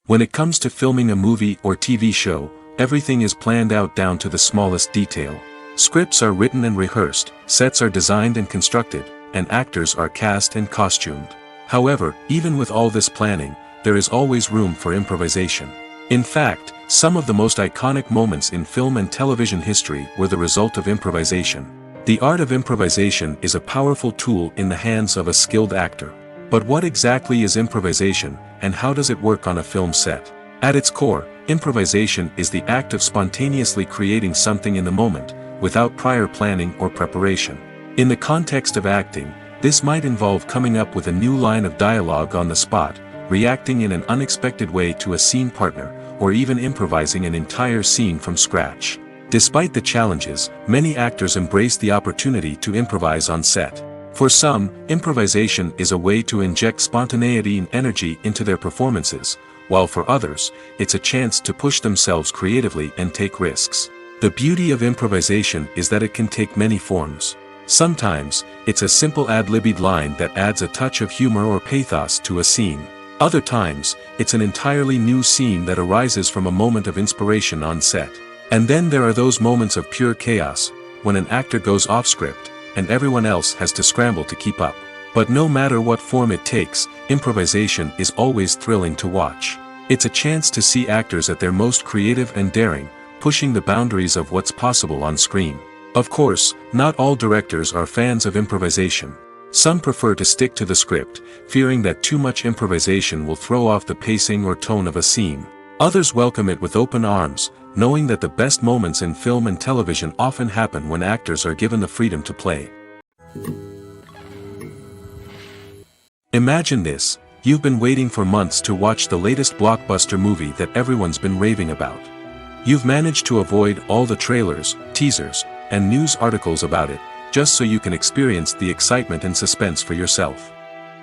When it comes to filming a movie or TV show, everything is planned out down to the smallest detail. Scripts are written and rehearsed, sets are designed and constructed, and actors are cast and costumed. However, even with all this planning, there is always room for improvisation. In fact, some of the most iconic moments in film and television history were the result of improvisation. The art of improvisation is a powerful tool in the hands of a skilled actor. But what exactly is improvisation, and how does it work on a film set? At its core, improvisation is the act of spontaneously creating something in the moment, without prior planning or preparation. In the context of acting, this might involve coming up with a new line of dialogue on the spot, reacting in an unexpected way to a scene partner, or even improvising an entire scene from scratch. Despite the challenges, many actors embrace the opportunity to improvise on set. For some, improvisation is a way to inject spontaneity and energy into their performances, while for others, it's a chance to push themselves creatively and take risks. The beauty of improvisation is that it can take many forms. Sometimes, it's a simple ad-libbed line that adds a touch of humor or pathos to a scene. Other times, it's an entirely new scene that arises from a moment of inspiration on set. And then there are those moments of pure chaos, when an actor goes off script, and everyone else has to scramble to keep up. But no matter what form it takes, improvisation is always thrilling to watch. It's a chance to see actors at their most creative and daring, pushing the boundaries of what's possible on screen. Of course, not all directors are fans of improvisation. Some prefer to stick to the script, fearing that too much improvisation will throw off the pacing or tone of a scene. Others welcome it with open arms, knowing that the best moments in film and television often happen when actors are given the freedom to play. Imagine this: you've been waiting for months to watch the latest blockbuster movie that everyone's been raving about. You've managed to avoid all the trailers, teasers, and news articles about it, just so you can experience the excitement and suspense for yourself.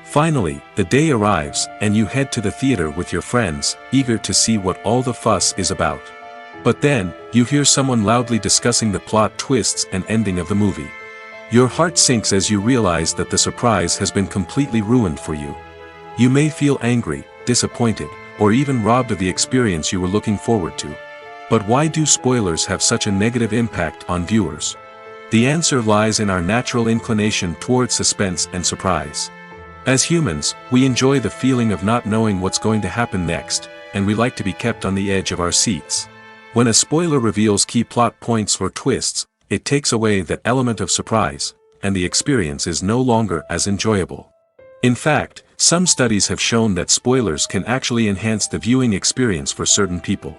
Finally, the day arrives, and you head to the theater with your friends, eager to see what all the fuss is about. But then, you hear someone loudly discussing the plot twists and ending of the movie. Your heart sinks as you realize that the surprise has been completely ruined for you. You may feel angry, disappointed, or even robbed of the experience you were looking forward to. But why do spoilers have such a negative impact on viewers? The answer lies in our natural inclination towards suspense and surprise. As humans, we enjoy the feeling of not knowing what's going to happen next, and we like to be kept on the edge of our seats. When a spoiler reveals key plot points or twists, it takes away that element of surprise, and the experience is no longer as enjoyable. In fact, some studies have shown that spoilers can actually enhance the viewing experience for certain people.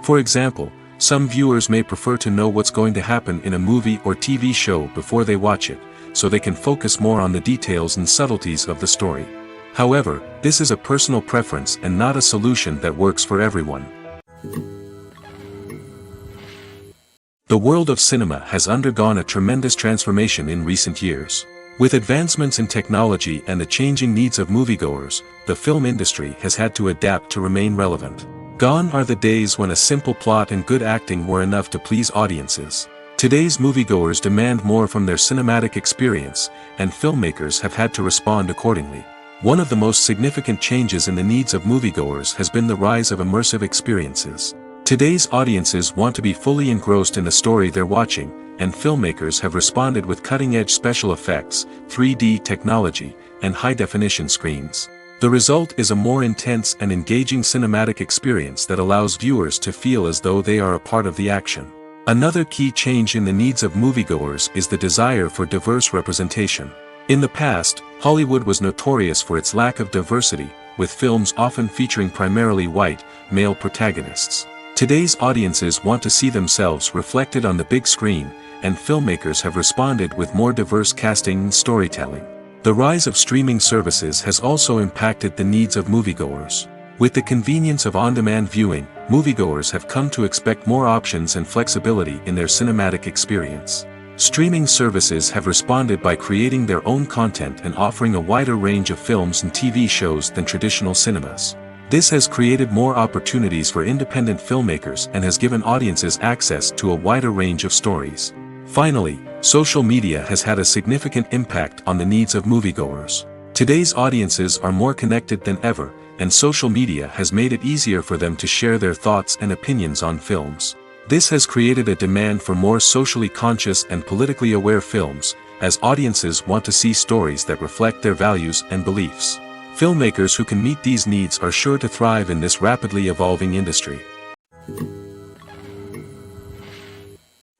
For example, some viewers may prefer to know what's going to happen in a movie or TV show before they watch it, so they can focus more on the details and subtleties of the story. However, this is a personal preference and not a solution that works for everyone. The world of cinema has undergone a tremendous transformation in recent years. With advancements in technology and the changing needs of moviegoers, the film industry has had to adapt to remain relevant. Gone are the days when a simple plot and good acting were enough to please audiences. Today's moviegoers demand more from their cinematic experience, and filmmakers have had to respond accordingly. One of the most significant changes in the needs of moviegoers has been the rise of immersive experiences. Today's audiences want to be fully engrossed in the story they're watching, and filmmakers have responded with cutting-edge special effects, 3D technology, and high-definition screens. The result is a more intense and engaging cinematic experience that allows viewers to feel as though they are a part of the action. Another key change in the needs of moviegoers is the desire for diverse representation. In the past, Hollywood was notorious for its lack of diversity, with films often featuring primarily white, male protagonists. Today's audiences want to see themselves reflected on the big screen, and filmmakers have responded with more diverse casting and storytelling. The rise of streaming services has also impacted the needs of moviegoers. With the convenience of on-demand viewing, moviegoers have come to expect more options and flexibility in their cinematic experience. Streaming services have responded by creating their own content and offering a wider range of films and TV shows than traditional cinemas. This has created more opportunities for independent filmmakers and has given audiences access to a wider range of stories. Finally, social media has had a significant impact on the needs of moviegoers. Today's audiences are more connected than ever, and social media has made it easier for them to share their thoughts and opinions on films. This has created a demand for more socially conscious and politically aware films, as audiences want to see stories that reflect their values and beliefs. Filmmakers who can meet these needs are sure to thrive in this rapidly evolving industry.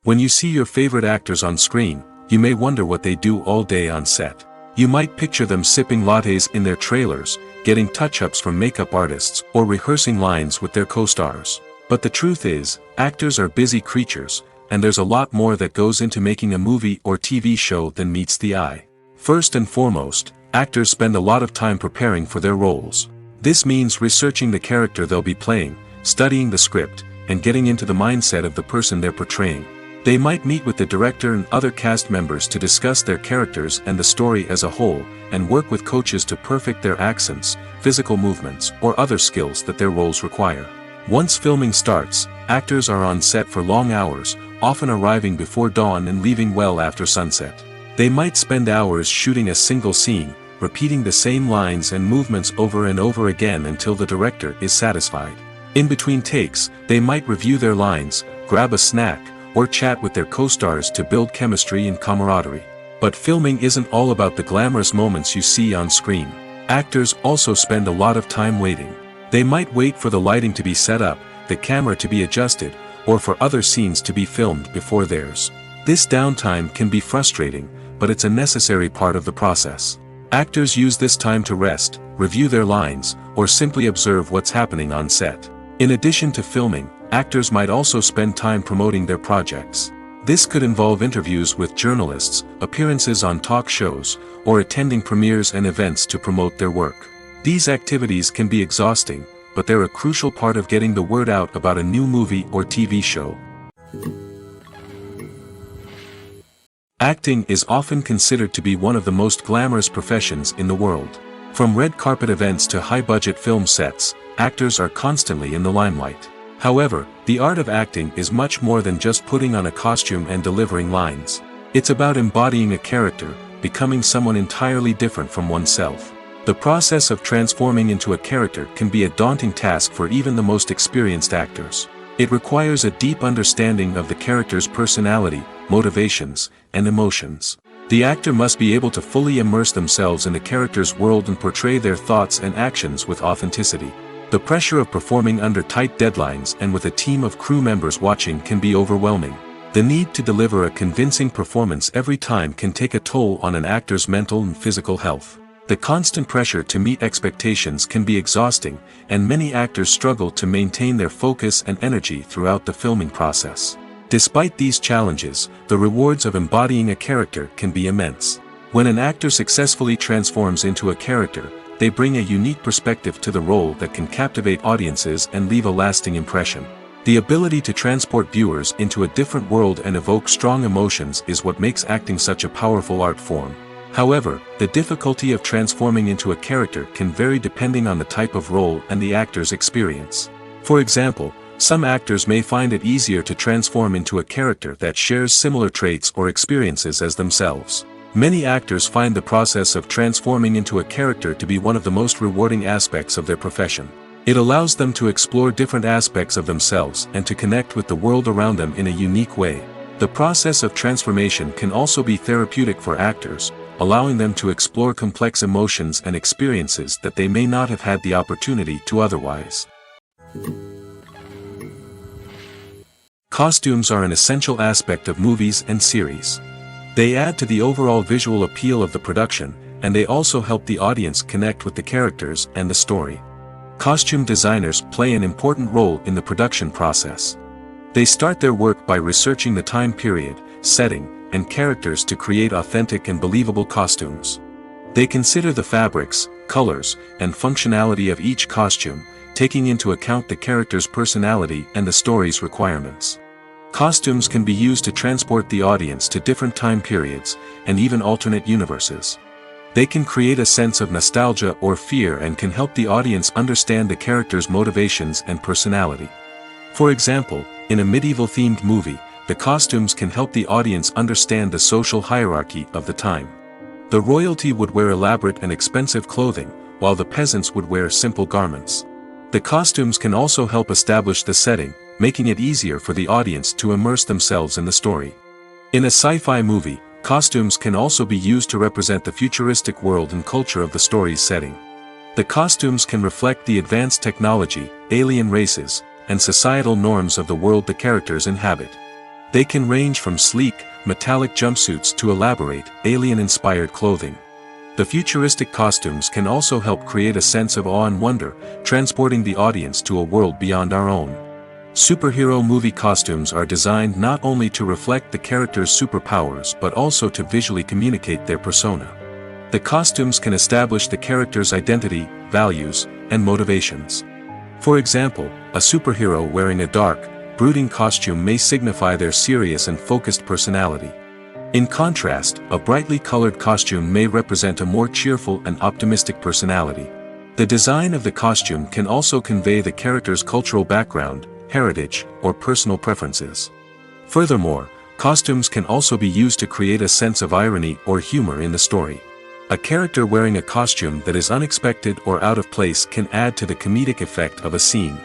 When you see your favorite actors on screen, you may wonder what they do all day on set. You might picture them sipping lattes in their trailers, getting touch-ups from makeup artists, or rehearsing lines with their co-stars. But the truth is, actors are busy creatures, and there's a lot more that goes into making a movie or TV show than meets the eye. First and foremost, actors spend a lot of time preparing for their roles. This means researching the character they'll be playing, studying the script, and getting into the mindset of the person they're portraying. They might meet with the director and other cast members to discuss their characters and the story as a whole, and work with coaches to perfect their accents, physical movements, or other skills that their roles require. Once filming starts, actors are on set for long hours, often arriving before dawn and leaving well after sunset. They might spend hours shooting a single scene, repeating the same lines and movements over and over again until the director is satisfied. In between takes, they might review their lines, grab a snack, or chat with their co-stars to build chemistry and camaraderie. But filming isn't all about the glamorous moments you see on screen. Actors also spend a lot of time waiting. They might wait for the lighting to be set up, the camera to be adjusted, or for other scenes to be filmed before theirs. This downtime can be frustrating, but it's a necessary part of the process. Actors use this time to rest, review their lines, or simply observe what's happening on set. In addition to filming, actors might also spend time promoting their projects. This could involve interviews with journalists, appearances on talk shows, or attending premieres and events to promote their work. These activities can be exhausting, but they're a crucial part of getting the word out about a new movie or TV show. Acting is often considered to be one of the most glamorous professions in the world. From red carpet events to high-budget film sets, actors are constantly in the limelight. However, the art of acting is much more than just putting on a costume and delivering lines. It's about embodying a character, becoming someone entirely different from oneself. The process of transforming into a character can be a daunting task for even the most experienced actors. It requires a deep understanding of the character's personality, motivations, and emotions. The actor must be able to fully immerse themselves in the character's world and portray their thoughts and actions with authenticity. The pressure of performing under tight deadlines and with a team of crew members watching can be overwhelming. The need to deliver a convincing performance every time can take a toll on an actor's mental and physical health. The constant pressure to meet expectations can be exhausting, and many actors struggle to maintain their focus and energy throughout the filming process. Despite these challenges, the rewards of embodying a character can be immense. When an actor successfully transforms into a character, they bring a unique perspective to the role that can captivate audiences and leave a lasting impression. The ability to transport viewers into a different world and evoke strong emotions is what makes acting such a powerful art form. However, the difficulty of transforming into a character can vary depending on the type of role and the actor's experience. For example, some actors may find it easier to transform into a character that shares similar traits or experiences as themselves. Many actors find the process of transforming into a character to be one of the most rewarding aspects of their profession. It allows them to explore different aspects of themselves and to connect with the world around them in a unique way. The process of transformation can also be therapeutic for actors, allowing them to explore complex emotions and experiences that they may not have had the opportunity to otherwise. Costumes are an essential aspect of movies and series. They add to the overall visual appeal of the production, and they also help the audience connect with the characters and the story. Costume designers play an important role in the production process. They start their work by researching the time period, setting, and characters to create authentic and believable costumes. They consider the fabrics, colors, and functionality of each costume, taking into account the character's personality and the story's requirements. Costumes can be used to transport the audience to different time periods, and even alternate universes. They can create a sense of nostalgia or fear and can help the audience understand the character's motivations and personality. For example, in a medieval-themed movie, the costumes can help the audience understand the social hierarchy of the time. The royalty would wear elaborate and expensive clothing, while the peasants would wear simple garments. The costumes can also help establish the setting, making it easier for the audience to immerse themselves in the story. In a sci-fi movie, costumes can also be used to represent the futuristic world and culture of the story's setting. The costumes can reflect the advanced technology, alien races, and societal norms of the world the characters inhabit. They can range from sleek, metallic jumpsuits to elaborate, alien-inspired clothing. The futuristic costumes can also help create a sense of awe and wonder, transporting the audience to a world beyond our own. Superhero movie costumes are designed not only to reflect the character's superpowers but also to visually communicate their persona. The costumes can establish the character's identity, values, and motivations. For example, a superhero wearing a dark, brooding costume may signify their serious and focused personality. In contrast, a brightly colored costume may represent a more cheerful and optimistic personality. The design of the costume can also convey the character's cultural background, heritage, or personal preferences. Furthermore, costumes can also be used to create a sense of irony or humor in the story. A character wearing a costume that is unexpected or out of place can add to the comedic effect of a scene.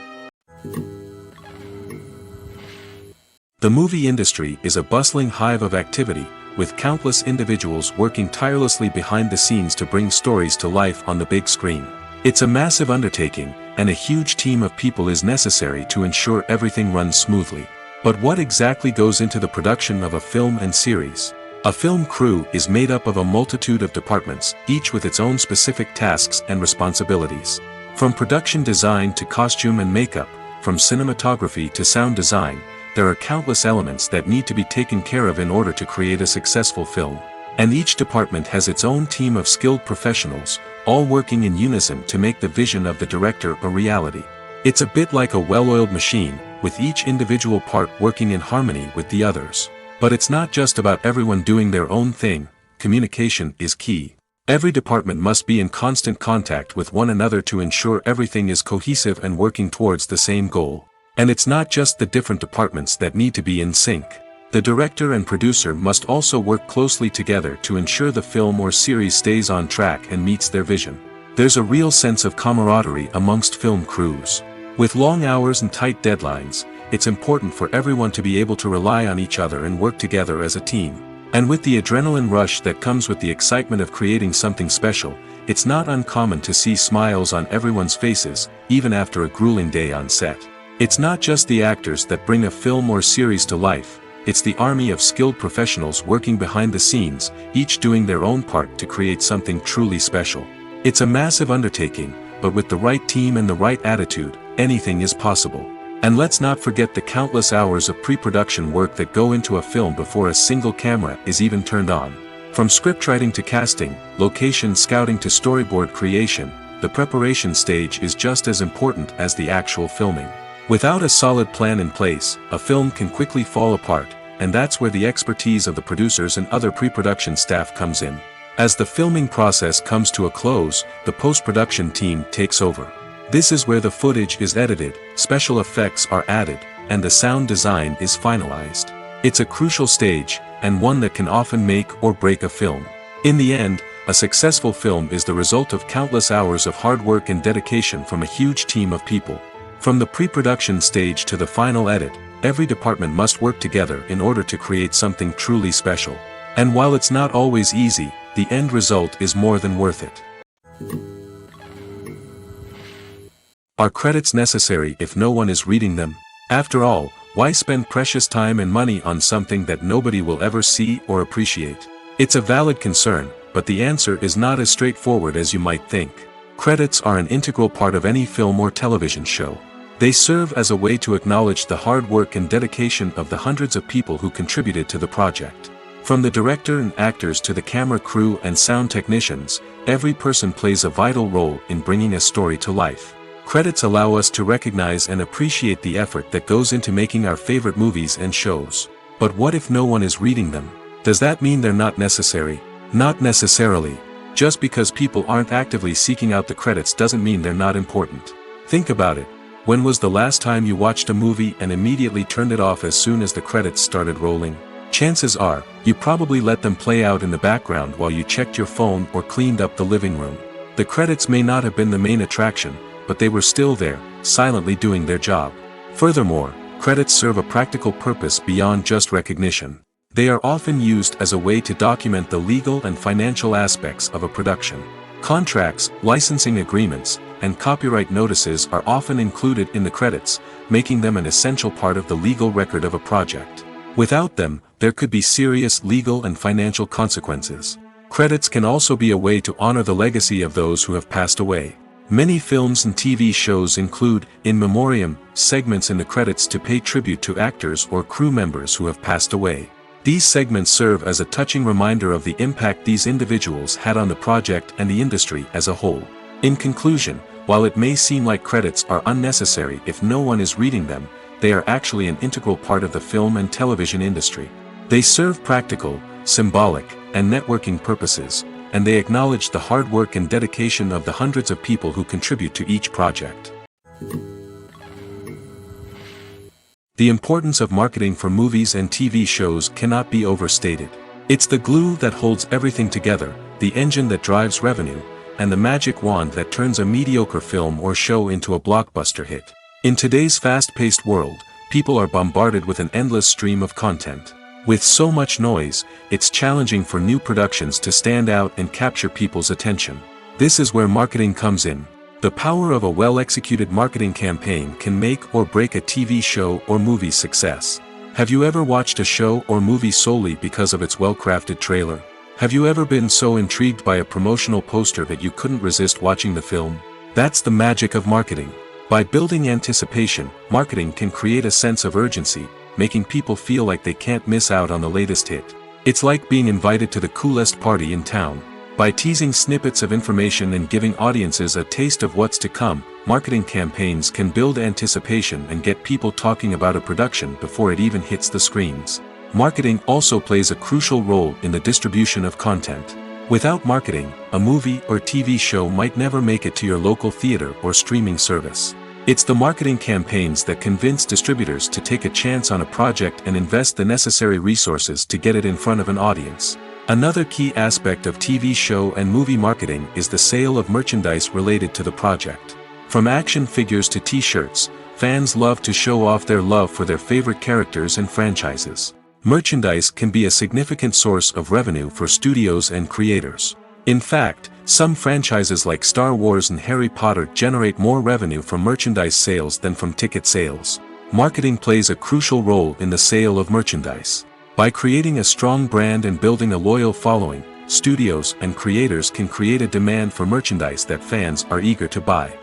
The movie industry is a bustling hive of activity, with countless individuals working tirelessly behind the scenes to bring stories to life on the big screen. It's a massive undertaking, and a huge team of people is necessary to ensure everything runs smoothly. But what exactly goes into the production of a film and series? A film crew is made up of a multitude of departments, each with its own specific tasks and responsibilities. From production design to costume and makeup, from cinematography to sound design, there are countless elements that need to be taken care of in order to create a successful film. And each department has its own team of skilled professionals, all working in unison to make the vision of the director a reality. It's a bit like a well-oiled machine, with each individual part working in harmony with the others. But it's not just about everyone doing their own thing. Communication is key. Every department must be in constant contact with one another to ensure everything is cohesive and working towards the same goal. And it's not just the different departments that need to be in sync. The director and producer must also work closely together to ensure the film or series stays on track and meets their vision. There's a real sense of camaraderie amongst film crews. With long hours and tight deadlines, it's important for everyone to be able to rely on each other and work together as a team. And with the adrenaline rush that comes with the excitement of creating something special, it's not uncommon to see smiles on everyone's faces, even after a grueling day on set. It's not just the actors that bring a film or series to life, it's the army of skilled professionals working behind the scenes, each doing their own part to create something truly special. It's a massive undertaking, but with the right team and the right attitude, anything is possible. And let's not forget the countless hours of pre-production work that go into a film before a single camera is even turned on. From scriptwriting to casting, location scouting to storyboard creation, the preparation stage is just as important as the actual filming. Without a solid plan in place, a film can quickly fall apart, and that's where the expertise of the producers and other pre-production staff comes in. As the filming process comes to a close, the post-production team takes over. This is where the footage is edited, special effects are added, and the sound design is finalized. It's a crucial stage, and one that can often make or break a film. In the end, a successful film is the result of countless hours of hard work and dedication from a huge team of people. From the pre-production stage to the final edit, every department must work together in order to create something truly special. And while it's not always easy, the end result is more than worth it. Are credits necessary if no one is reading them? After all, why spend precious time and money on something that nobody will ever see or appreciate? It's a valid concern, but the answer is not as straightforward as you might think. Credits are an integral part of any film or television show. They serve as a way to acknowledge the hard work and dedication of the hundreds of people who contributed to the project. From the director and actors to the camera crew and sound technicians, every person plays a vital role in bringing a story to life. Credits allow us to recognize and appreciate the effort that goes into making our favorite movies and shows. But what if no one is reading them? Does that mean they're not necessary? Not necessarily. Just because people aren't actively seeking out the credits doesn't mean they're not important. Think about it. When was the last time you watched a movie and immediately turned it off as soon as the credits started rolling? Chances are, you probably let them play out in the background while you checked your phone or cleaned up the living room. The credits may not have been the main attraction, but they were still there, silently doing their job. Furthermore, credits serve a practical purpose beyond just recognition. They are often used as a way to document the legal and financial aspects of a production. Contracts, licensing agreements, and copyright notices are often included in the credits, making them an essential part of the legal record of a project. Without them, there could be serious legal and financial consequences. Credits can also be a way to honor the legacy of those who have passed away. Many films and TV shows include, in memoriam, segments in the credits to pay tribute to actors or crew members who have passed away. These segments serve as a touching reminder of the impact these individuals had on the project and the industry as a whole. In conclusion, While it may seem like credits are unnecessary if no one is reading them, they are actually an integral part of the film and television industry. They serve practical, symbolic, and networking purposes, and they acknowledge the hard work and dedication of the hundreds of people who contribute to each project. The importance of marketing for movies and TV shows cannot be overstated. It's the glue that holds everything together, the engine that drives revenue, and the magic wand that turns a mediocre film or show into a blockbuster hit. In today's fast-paced world, people are bombarded with an endless stream of content. With so much noise, it's challenging for new productions to stand out and capture people's attention. This is where marketing comes in. The power of a well-executed marketing campaign can make or break a TV show or movie's success. Have you ever watched a show or movie solely because of its well-crafted trailer? Have you ever been so intrigued by a promotional poster that you couldn't resist watching the film? That's the magic of marketing. By building anticipation, marketing can create a sense of urgency, making people feel like they can't miss out on the latest hit. It's like being invited to the coolest party in town. By teasing snippets of information and giving audiences a taste of what's to come, marketing campaigns can build anticipation and get people talking about a production before it even hits the screens. Marketing also plays a crucial role in the distribution of content. Without marketing, a movie or TV show might never make it to your local theater or streaming service. It's the marketing campaigns that convince distributors to take a chance on a project and invest the necessary resources to get it in front of an audience. Another key aspect of TV show and movie marketing is the sale of merchandise related to the project. From action figures to t-shirts, fans love to show off their love for their favorite characters and franchises. Merchandise can be a significant source of revenue for studios and creators. In fact, some franchises like Star Wars and Harry Potter generate more revenue from merchandise sales than from ticket sales. Marketing plays a crucial role in the sale of merchandise. By creating a strong brand and building a loyal following, studios and creators can create a demand for merchandise that fans are eager to buy.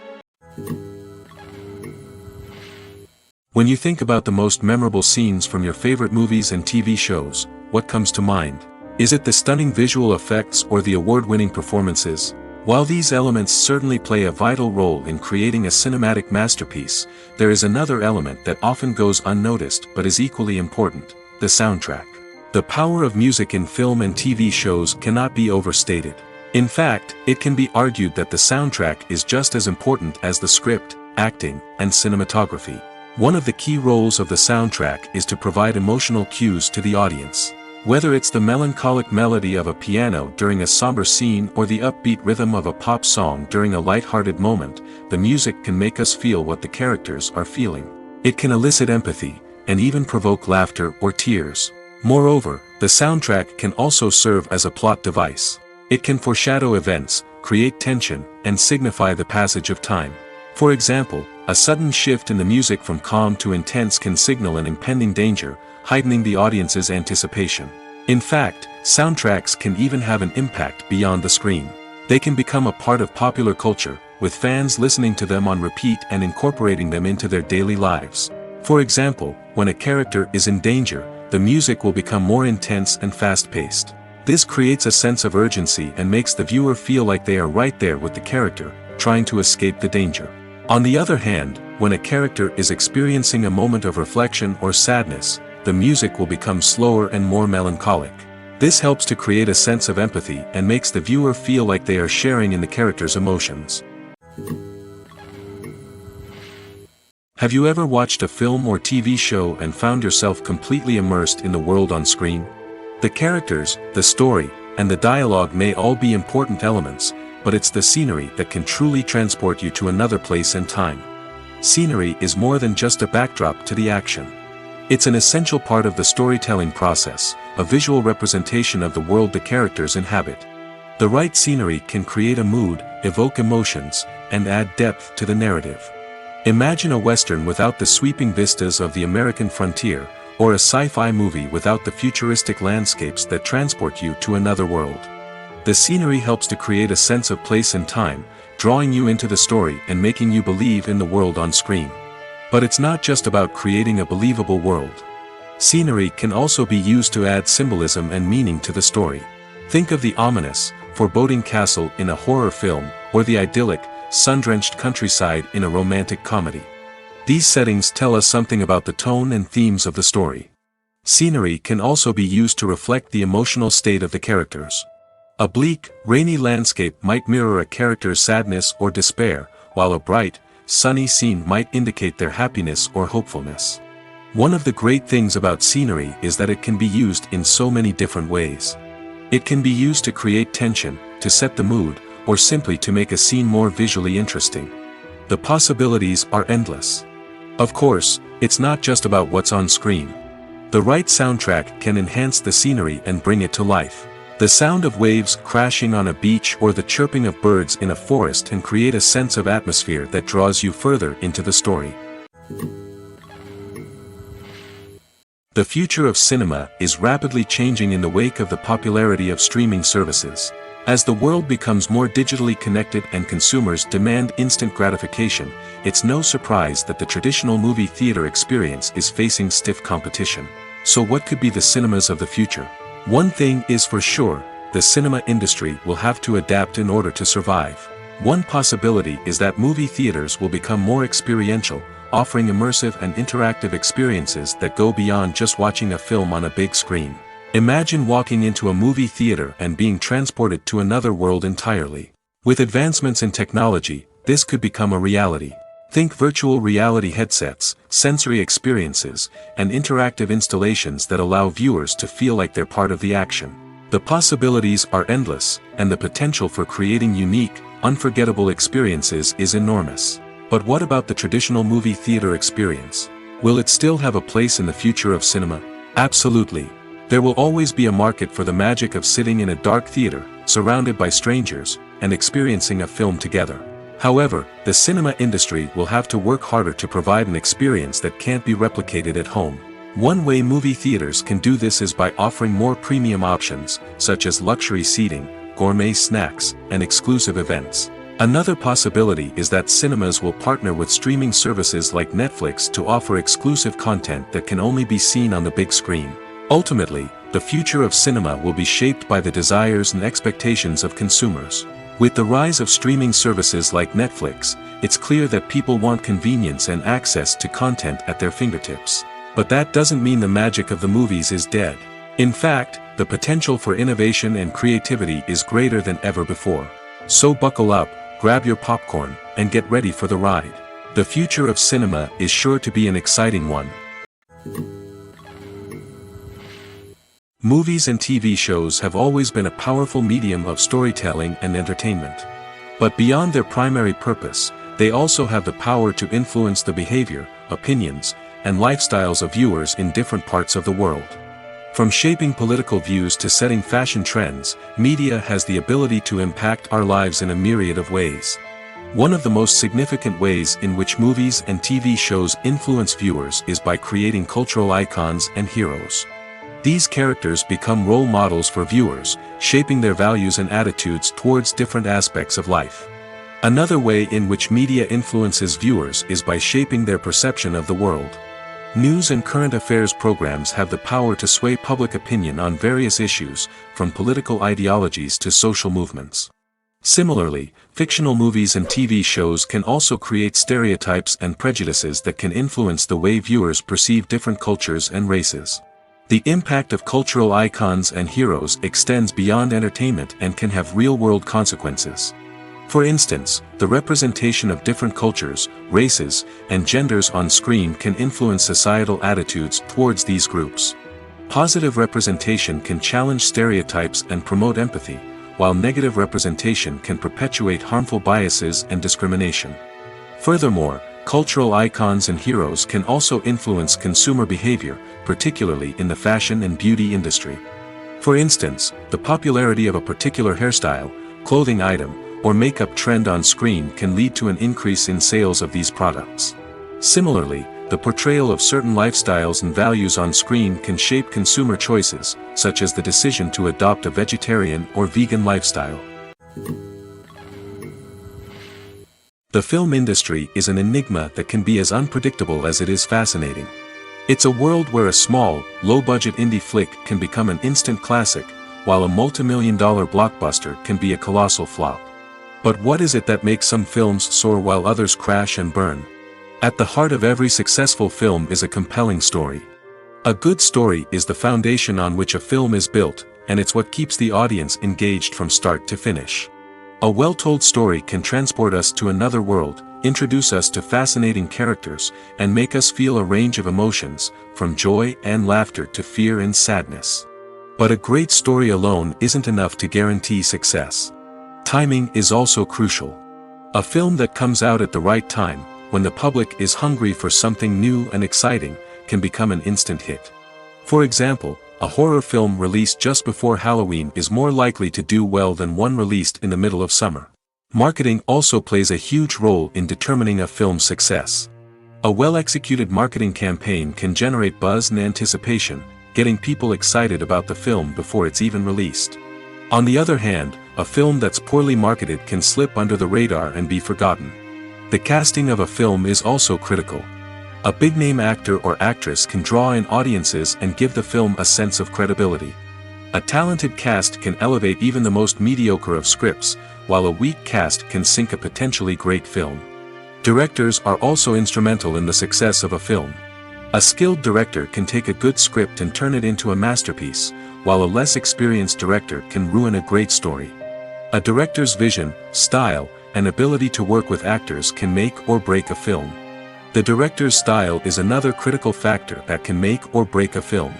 When you think about the most memorable scenes from your favorite movies and TV shows, what comes to mind? Is it the stunning visual effects or the award-winning performances? While these elements certainly play a vital role in creating a cinematic masterpiece, there is another element that often goes unnoticed but is equally important: the soundtrack. The power of music in film and TV shows cannot be overstated. In fact, it can be argued that the soundtrack is just as important as the script, acting, and cinematography. One of the key roles of the soundtrack is to provide emotional cues to the audience. Whether it's the melancholic melody of a piano during a somber scene or the upbeat rhythm of a pop song during a light-hearted moment, the music can make us feel what the characters are feeling. It can elicit empathy, and even provoke laughter or tears. Moreover, the soundtrack can also serve as a plot device. It can foreshadow events, create tension, and signify the passage of time. For example, a sudden shift in the music from calm to intense can signal an impending danger, heightening the audience's anticipation. In fact, soundtracks can even have an impact beyond the screen. They can become a part of popular culture, with fans listening to them on repeat and incorporating them into their daily lives. For example, when a character is in danger, the music will become more intense and fast-paced. This creates a sense of urgency and makes the viewer feel like they are right there with the character, trying to escape the danger. On the other hand, when a character is experiencing a moment of reflection or sadness, the music will become slower and more melancholic. This helps to create a sense of empathy and makes the viewer feel like they are sharing in the character's emotions. Have you ever watched a film or TV show and found yourself completely immersed in the world on screen? The characters, the story, and the dialogue may all be important elements, but it's the scenery that can truly transport you to another place and time. Scenery is more than just a backdrop to the action. It's an essential part of the storytelling process, a visual representation of the world the characters inhabit. The right scenery can create a mood, evoke emotions, and add depth to the narrative. Imagine a Western without the sweeping vistas of the American frontier, or a sci-fi movie without the futuristic landscapes that transport you to another world. The scenery helps to create a sense of place and time, drawing you into the story and making you believe in the world on screen. But it's not just about creating a believable world. Scenery can also be used to add symbolism and meaning to the story. Think of the ominous, foreboding castle in a horror film, or the idyllic, sun-drenched countryside in a romantic comedy. These settings tell us something about the tone and themes of the story. Scenery can also be used to reflect the emotional state of the characters. A bleak, rainy landscape might mirror a character's sadness or despair, while a bright, sunny scene might indicate their happiness or hopefulness. One of the great things about scenery is that it can be used in so many different ways. It can be used to create tension, to set the mood, or simply to make a scene more visually interesting. The possibilities are endless. Of course, it's not just about what's on screen. The right soundtrack can enhance the scenery and bring it to life. The sound of waves crashing on a beach or the chirping of birds in a forest can create a sense of atmosphere that draws you further into the story. The future of cinema is rapidly changing in the wake of the popularity of streaming services. As the world becomes more digitally connected and consumers demand instant gratification, it's no surprise that the traditional movie theater experience is facing stiff competition. So what could be the cinemas of the future? One thing is for sure, the cinema industry will have to adapt in order to survive. One possibility is that movie theaters will become more experiential, offering immersive and interactive experiences that go beyond just watching a film on a big screen. Imagine walking into a movie theater and being transported to another world entirely. With advancements in technology, this could become a reality. Think virtual reality headsets, sensory experiences, and interactive installations that allow viewers to feel like they're part of the action. The possibilities are endless, and the potential for creating unique, unforgettable experiences is enormous. But what about the traditional movie theater experience? Will it still have a place in the future of cinema? Absolutely. There will always be a market for the magic of sitting in a dark theater, surrounded by strangers, and experiencing a film together. However, the cinema industry will have to work harder to provide an experience that can't be replicated at home. One way movie theaters can do this is by offering more premium options, such as luxury seating, gourmet snacks, and exclusive events. Another possibility is that cinemas will partner with streaming services like Netflix to offer exclusive content that can only be seen on the big screen. Ultimately, the future of cinema will be shaped by the desires and expectations of consumers. With the rise of streaming services like Netflix, it's clear that people want convenience and access to content at their fingertips. But that doesn't mean the magic of the movies is dead. In fact, the potential for innovation and creativity is greater than ever before. So buckle up, grab your popcorn, and get ready for the ride. The future of cinema is sure to be an exciting one. Movies and TV shows have always been a powerful medium of storytelling and entertainment. But beyond their primary purpose, they also have the power to influence the behavior, opinions, and lifestyles of viewers in different parts of the world. From shaping political views to setting fashion trends, media has the ability to impact our lives in a myriad of ways. One of the most significant ways in which movies and TV shows influence viewers is by creating cultural icons and heroes. These characters become role models for viewers, shaping their values and attitudes towards different aspects of life. Another way in which media influences viewers is by shaping their perception of the world. News and current affairs programs have the power to sway public opinion on various issues, from political ideologies to social movements. Similarly, fictional movies and TV shows can also create stereotypes and prejudices that can influence the way viewers perceive different cultures and races. The impact of cultural icons and heroes extends beyond entertainment and can have real-world consequences. For instance, the representation of different cultures, races, and genders on screen can influence societal attitudes towards these groups. Positive representation can challenge stereotypes and promote empathy, while negative representation can perpetuate harmful biases and discrimination. Furthermore, cultural icons and heroes can also influence consumer behavior, particularly in the fashion and beauty industry. For instance, the popularity of a particular hairstyle, clothing item, or makeup trend on screen can lead to an increase in sales of these products. Similarly, the portrayal of certain lifestyles and values on screen can shape consumer choices, such as the decision to adopt a vegetarian or vegan lifestyle. The film industry is an enigma that can be as unpredictable as it is fascinating. It's a world where a small, low-budget indie flick can become an instant classic, while a multi-million-dollar blockbuster can be a colossal flop. But what is it that makes some films soar while others crash and burn? At the heart of every successful film is a compelling story. A good story is the foundation on which a film is built, and it's what keeps the audience engaged from start to finish. A well-told story can transport us to another world, introduce us to fascinating characters, and make us feel a range of emotions, from joy and laughter to fear and sadness. But a great story alone isn't enough to guarantee success. Timing is also crucial. A film that comes out at the right time, when the public is hungry for something new and exciting, can become an instant hit. For example, a horror film released just before Halloween is more likely to do well than one released in the middle of summer. Marketing also plays a huge role in determining a film's success. A well-executed marketing campaign can generate buzz and anticipation, getting people excited about the film before it's even released. On the other hand, a film that's poorly marketed can slip under the radar and be forgotten. The casting of a film is also critical. A big-name actor or actress can draw in audiences and give the film a sense of credibility. A talented cast can elevate even the most mediocre of scripts, while a weak cast can sink a potentially great film. Directors are also instrumental in the success of a film. A skilled director can take a good script and turn it into a masterpiece, while a less experienced director can ruin a great story. A director's vision, style, and ability to work with actors can make or break a film. The director's style is another critical factor that can make or break a film.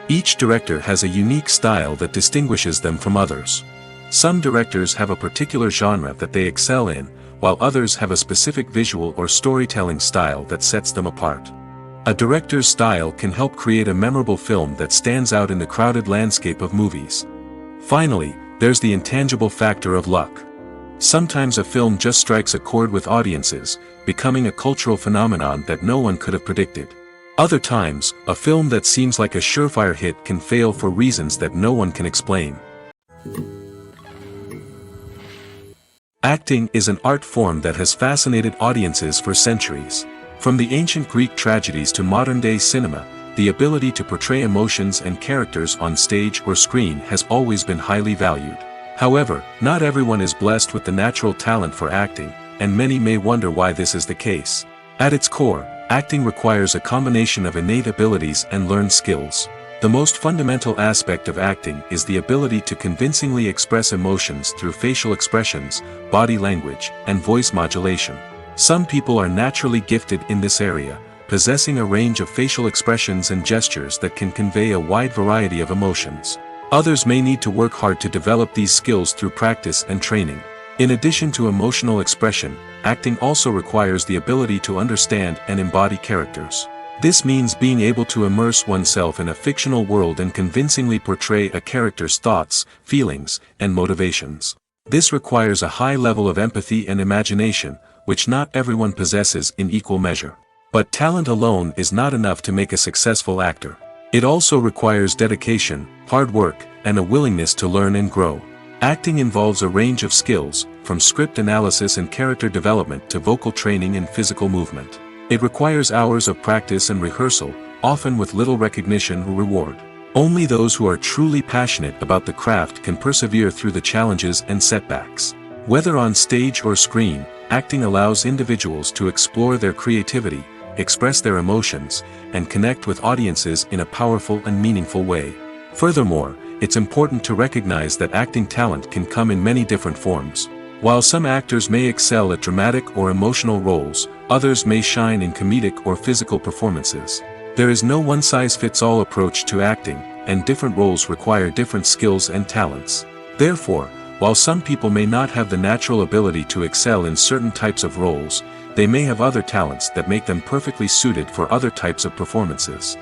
Each director has a unique style that distinguishes them from others. Some directors have a particular genre that they excel in, while others have a specific visual or storytelling style that sets them apart. A director's style can help create a memorable film that stands out in the crowded landscape of movies. Finally, there's the intangible factor of luck. Sometimes a film just strikes a chord with audiences, becoming a cultural phenomenon that no one could have predicted. Other times, a film that seems like a surefire hit can fail for reasons that no one can explain. Acting is an art form that has fascinated audiences for centuries. From the ancient Greek tragedies to modern-day cinema, the ability to portray emotions and characters on stage or screen has always been highly valued. However, not everyone is blessed with the natural talent for acting, and many may wonder why this is the case. At its core, acting requires a combination of innate abilities and learned skills. The most fundamental aspect of acting is the ability to convincingly express emotions through facial expressions, body language, and voice modulation. Some people are naturally gifted in this area, possessing a range of facial expressions and gestures that can convey a wide variety of emotions. Others may need to work hard to develop these skills through practice and training. In addition to emotional expression, acting also requires the ability to understand and embody characters. This means being able to immerse oneself in a fictional world and convincingly portray a character's thoughts, feelings, and motivations. This requires a high level of empathy and imagination, which not everyone possesses in equal measure. But talent alone is not enough to make a successful actor. It also requires dedication, hard work, and a willingness to learn and grow. Acting involves a range of skills, from script analysis and character development to vocal training and physical movement. It requires hours of practice and rehearsal, often with little recognition or reward. Only those who are truly passionate about the craft can persevere through the challenges and setbacks. Whether on stage or screen, acting allows individuals to explore their creativity, express their emotions, and connect with audiences in a powerful and meaningful way. Furthermore, it's important to recognize that acting talent can come in many different forms. While some actors may excel at dramatic or emotional roles, others may shine in comedic or physical performances. There is no one-size-fits-all approach to acting, and different roles require different skills and talents. Therefore, while some people may not have the natural ability to excel in certain types of roles, they may have other talents that make them perfectly suited for other types of performances.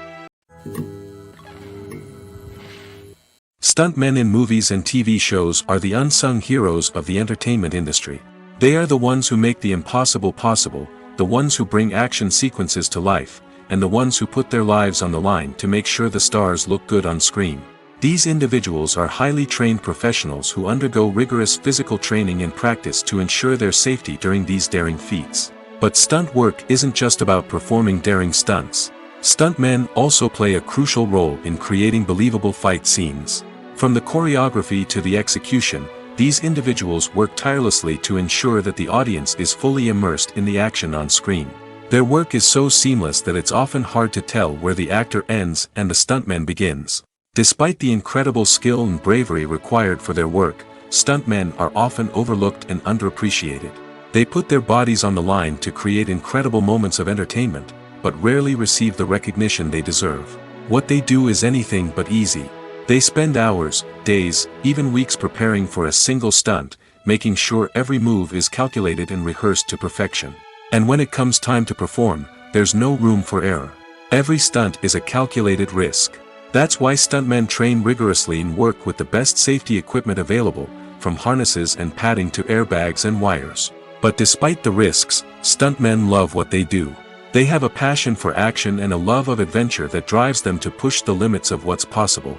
Stuntmen in movies and TV shows are the unsung heroes of the entertainment industry. They are the ones who make the impossible possible, the ones who bring action sequences to life, and the ones who put their lives on the line to make sure the stars look good on screen. These individuals are highly trained professionals who undergo rigorous physical training and practice to ensure their safety during these daring feats. But stunt work isn't just about performing daring stunts. Stuntmen also play a crucial role in creating believable fight scenes. From the choreography to the execution, These individuals work tirelessly to ensure that the audience is fully immersed in the action on screen. Their work is so seamless that it's often hard to tell where the actor ends and the stuntman begins. Despite the incredible skill and bravery required for their work, stuntmen are often overlooked and underappreciated. They put their bodies on the line to create incredible moments of entertainment, but rarely receive the recognition they deserve. What they do is anything but easy. They spend hours, days, even weeks preparing for a single stunt, making sure every move is calculated and rehearsed to perfection. And when it comes time to perform, there's no room for error. Every stunt is a calculated risk. That's why stuntmen train rigorously and work with the best safety equipment available, from harnesses and padding to airbags and wires. But despite the risks, stuntmen love what they do. They have a passion for action and a love of adventure that drives them to push the limits of what's possible.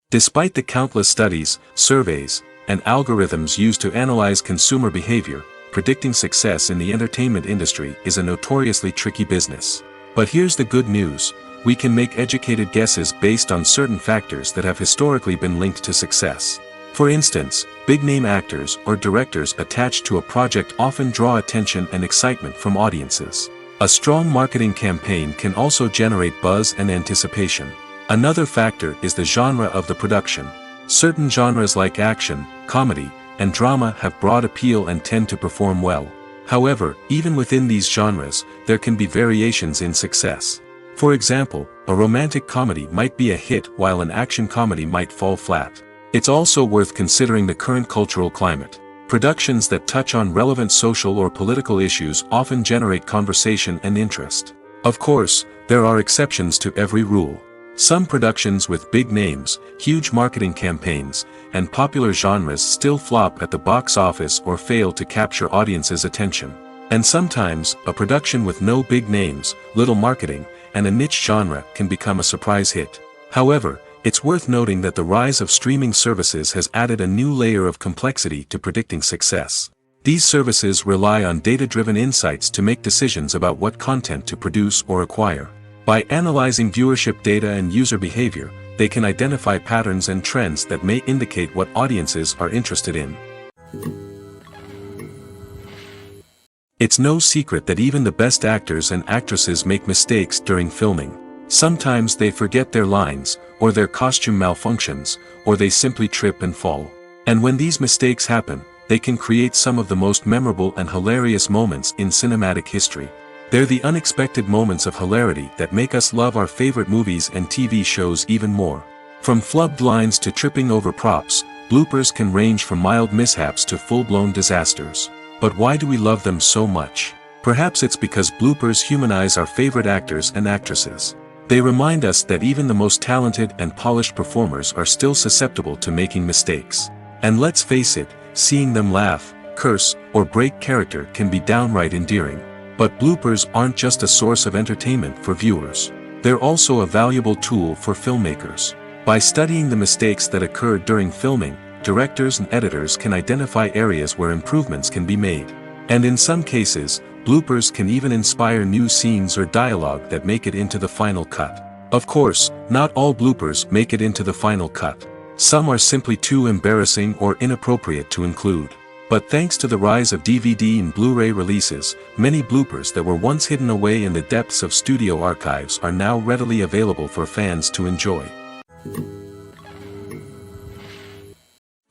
Despite the countless studies, surveys, and algorithms used to analyze consumer behavior, predicting success in the entertainment industry is a notoriously tricky business. But here's the good news: we can make educated guesses based on certain factors that have historically been linked to success. For instance, big-name actors or directors attached to a project often draw attention and excitement from audiences. A strong marketing campaign can also generate buzz and anticipation. Another factor is the genre of the production. Certain genres like action, comedy, and drama have broad appeal and tend to perform well. However, even within these genres, there can be variations in success. For example, a romantic comedy might be a hit while an action comedy might fall flat. It's also worth considering the current cultural climate. Productions that touch on relevant social or political issues often generate conversation and interest. Of course, there are exceptions to every rule. Some productions with big names, huge marketing campaigns, and popular genres still flop at the box office or fail to capture audiences' attention. And sometimes, a production with no big names, little marketing, and a niche genre can become a surprise hit. However, it's worth noting that the rise of streaming services has added a new layer of complexity to predicting success. These services rely on data-driven insights to make decisions about what content to produce or acquire. By analyzing viewership data and user behavior, they can identify patterns and trends that may indicate what audiences are interested in. It's no secret that even the best actors and actresses make mistakes during filming. Sometimes they forget their lines, or their costume malfunctions, or they simply trip and fall. And when these mistakes happen, they can create some of the most memorable and hilarious moments in cinematic history. They're the unexpected moments of hilarity that make us love our favorite movies and TV shows even more. From flubbed lines to tripping over props, bloopers can range from mild mishaps to full-blown disasters. But why do we love them so much? Perhaps it's because bloopers humanize our favorite actors and actresses. They remind us that even the most talented and polished performers are still susceptible to making mistakes. And let's face it, seeing them laugh, curse, or break character can be downright endearing. But bloopers aren't just a source of entertainment for viewers. They're also a valuable tool for filmmakers. By studying the mistakes that occurred during filming, directors and editors can identify areas where improvements can be made. And in some cases, bloopers can even inspire new scenes or dialogue that make it into the final cut. Of course, not all bloopers make it into the final cut. Some are simply too embarrassing or inappropriate to include. But thanks to the rise of DVD and Blu-ray releases, many bloopers that were once hidden away in the depths of studio archives are now readily available for fans to enjoy.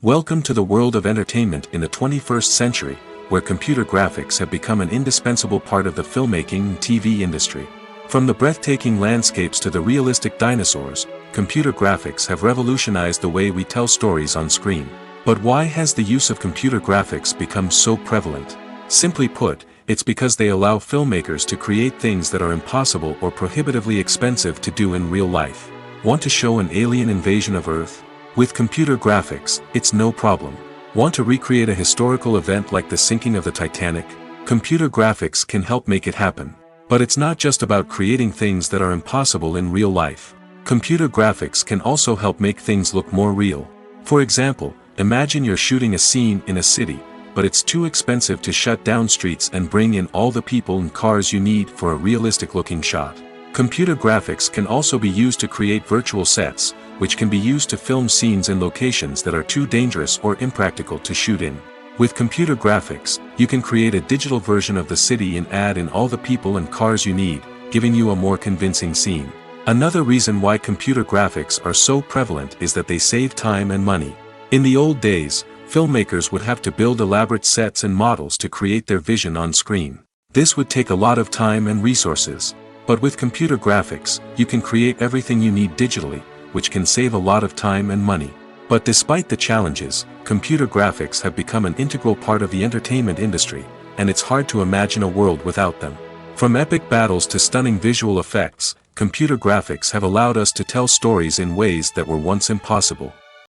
Welcome to the world of entertainment in the 21st century, where computer graphics have become an indispensable part of the filmmaking and TV industry. From the breathtaking landscapes to the realistic dinosaurs, computer graphics have revolutionized the way we tell stories on screen. But why has the use of computer graphics become so prevalent? Simply put, it's because they allow filmmakers to create things that are impossible or prohibitively expensive to do in real life. Want to show an alien invasion of Earth? With computer graphics, it's no problem. Want to recreate a historical event like the sinking of the Titanic? Computer graphics can help make it happen. But it's not just about creating things that are impossible in real life. Computer graphics can also help make things look more real. For example, imagine you're shooting a scene in a city, but it's too expensive to shut down streets and bring in all the people and cars you need for a realistic-looking shot. Computer graphics can also be used to create virtual sets, which can be used to film scenes in locations that are too dangerous or impractical to shoot in. With computer graphics, you can create a digital version of the city and add in all the people and cars you need, giving you a more convincing scene. Another reason why computer graphics are so prevalent is that they save time and money. In the old days, filmmakers would have to build elaborate sets and models to create their vision on screen. This would take a lot of time and resources. But with computer graphics, you can create everything you need digitally, which can save a lot of time and money. But despite the challenges, computer graphics have become an integral part of the entertainment industry, and it's hard to imagine a world without them. From epic battles to stunning visual effects, computer graphics have allowed us to tell stories in ways that were once impossible.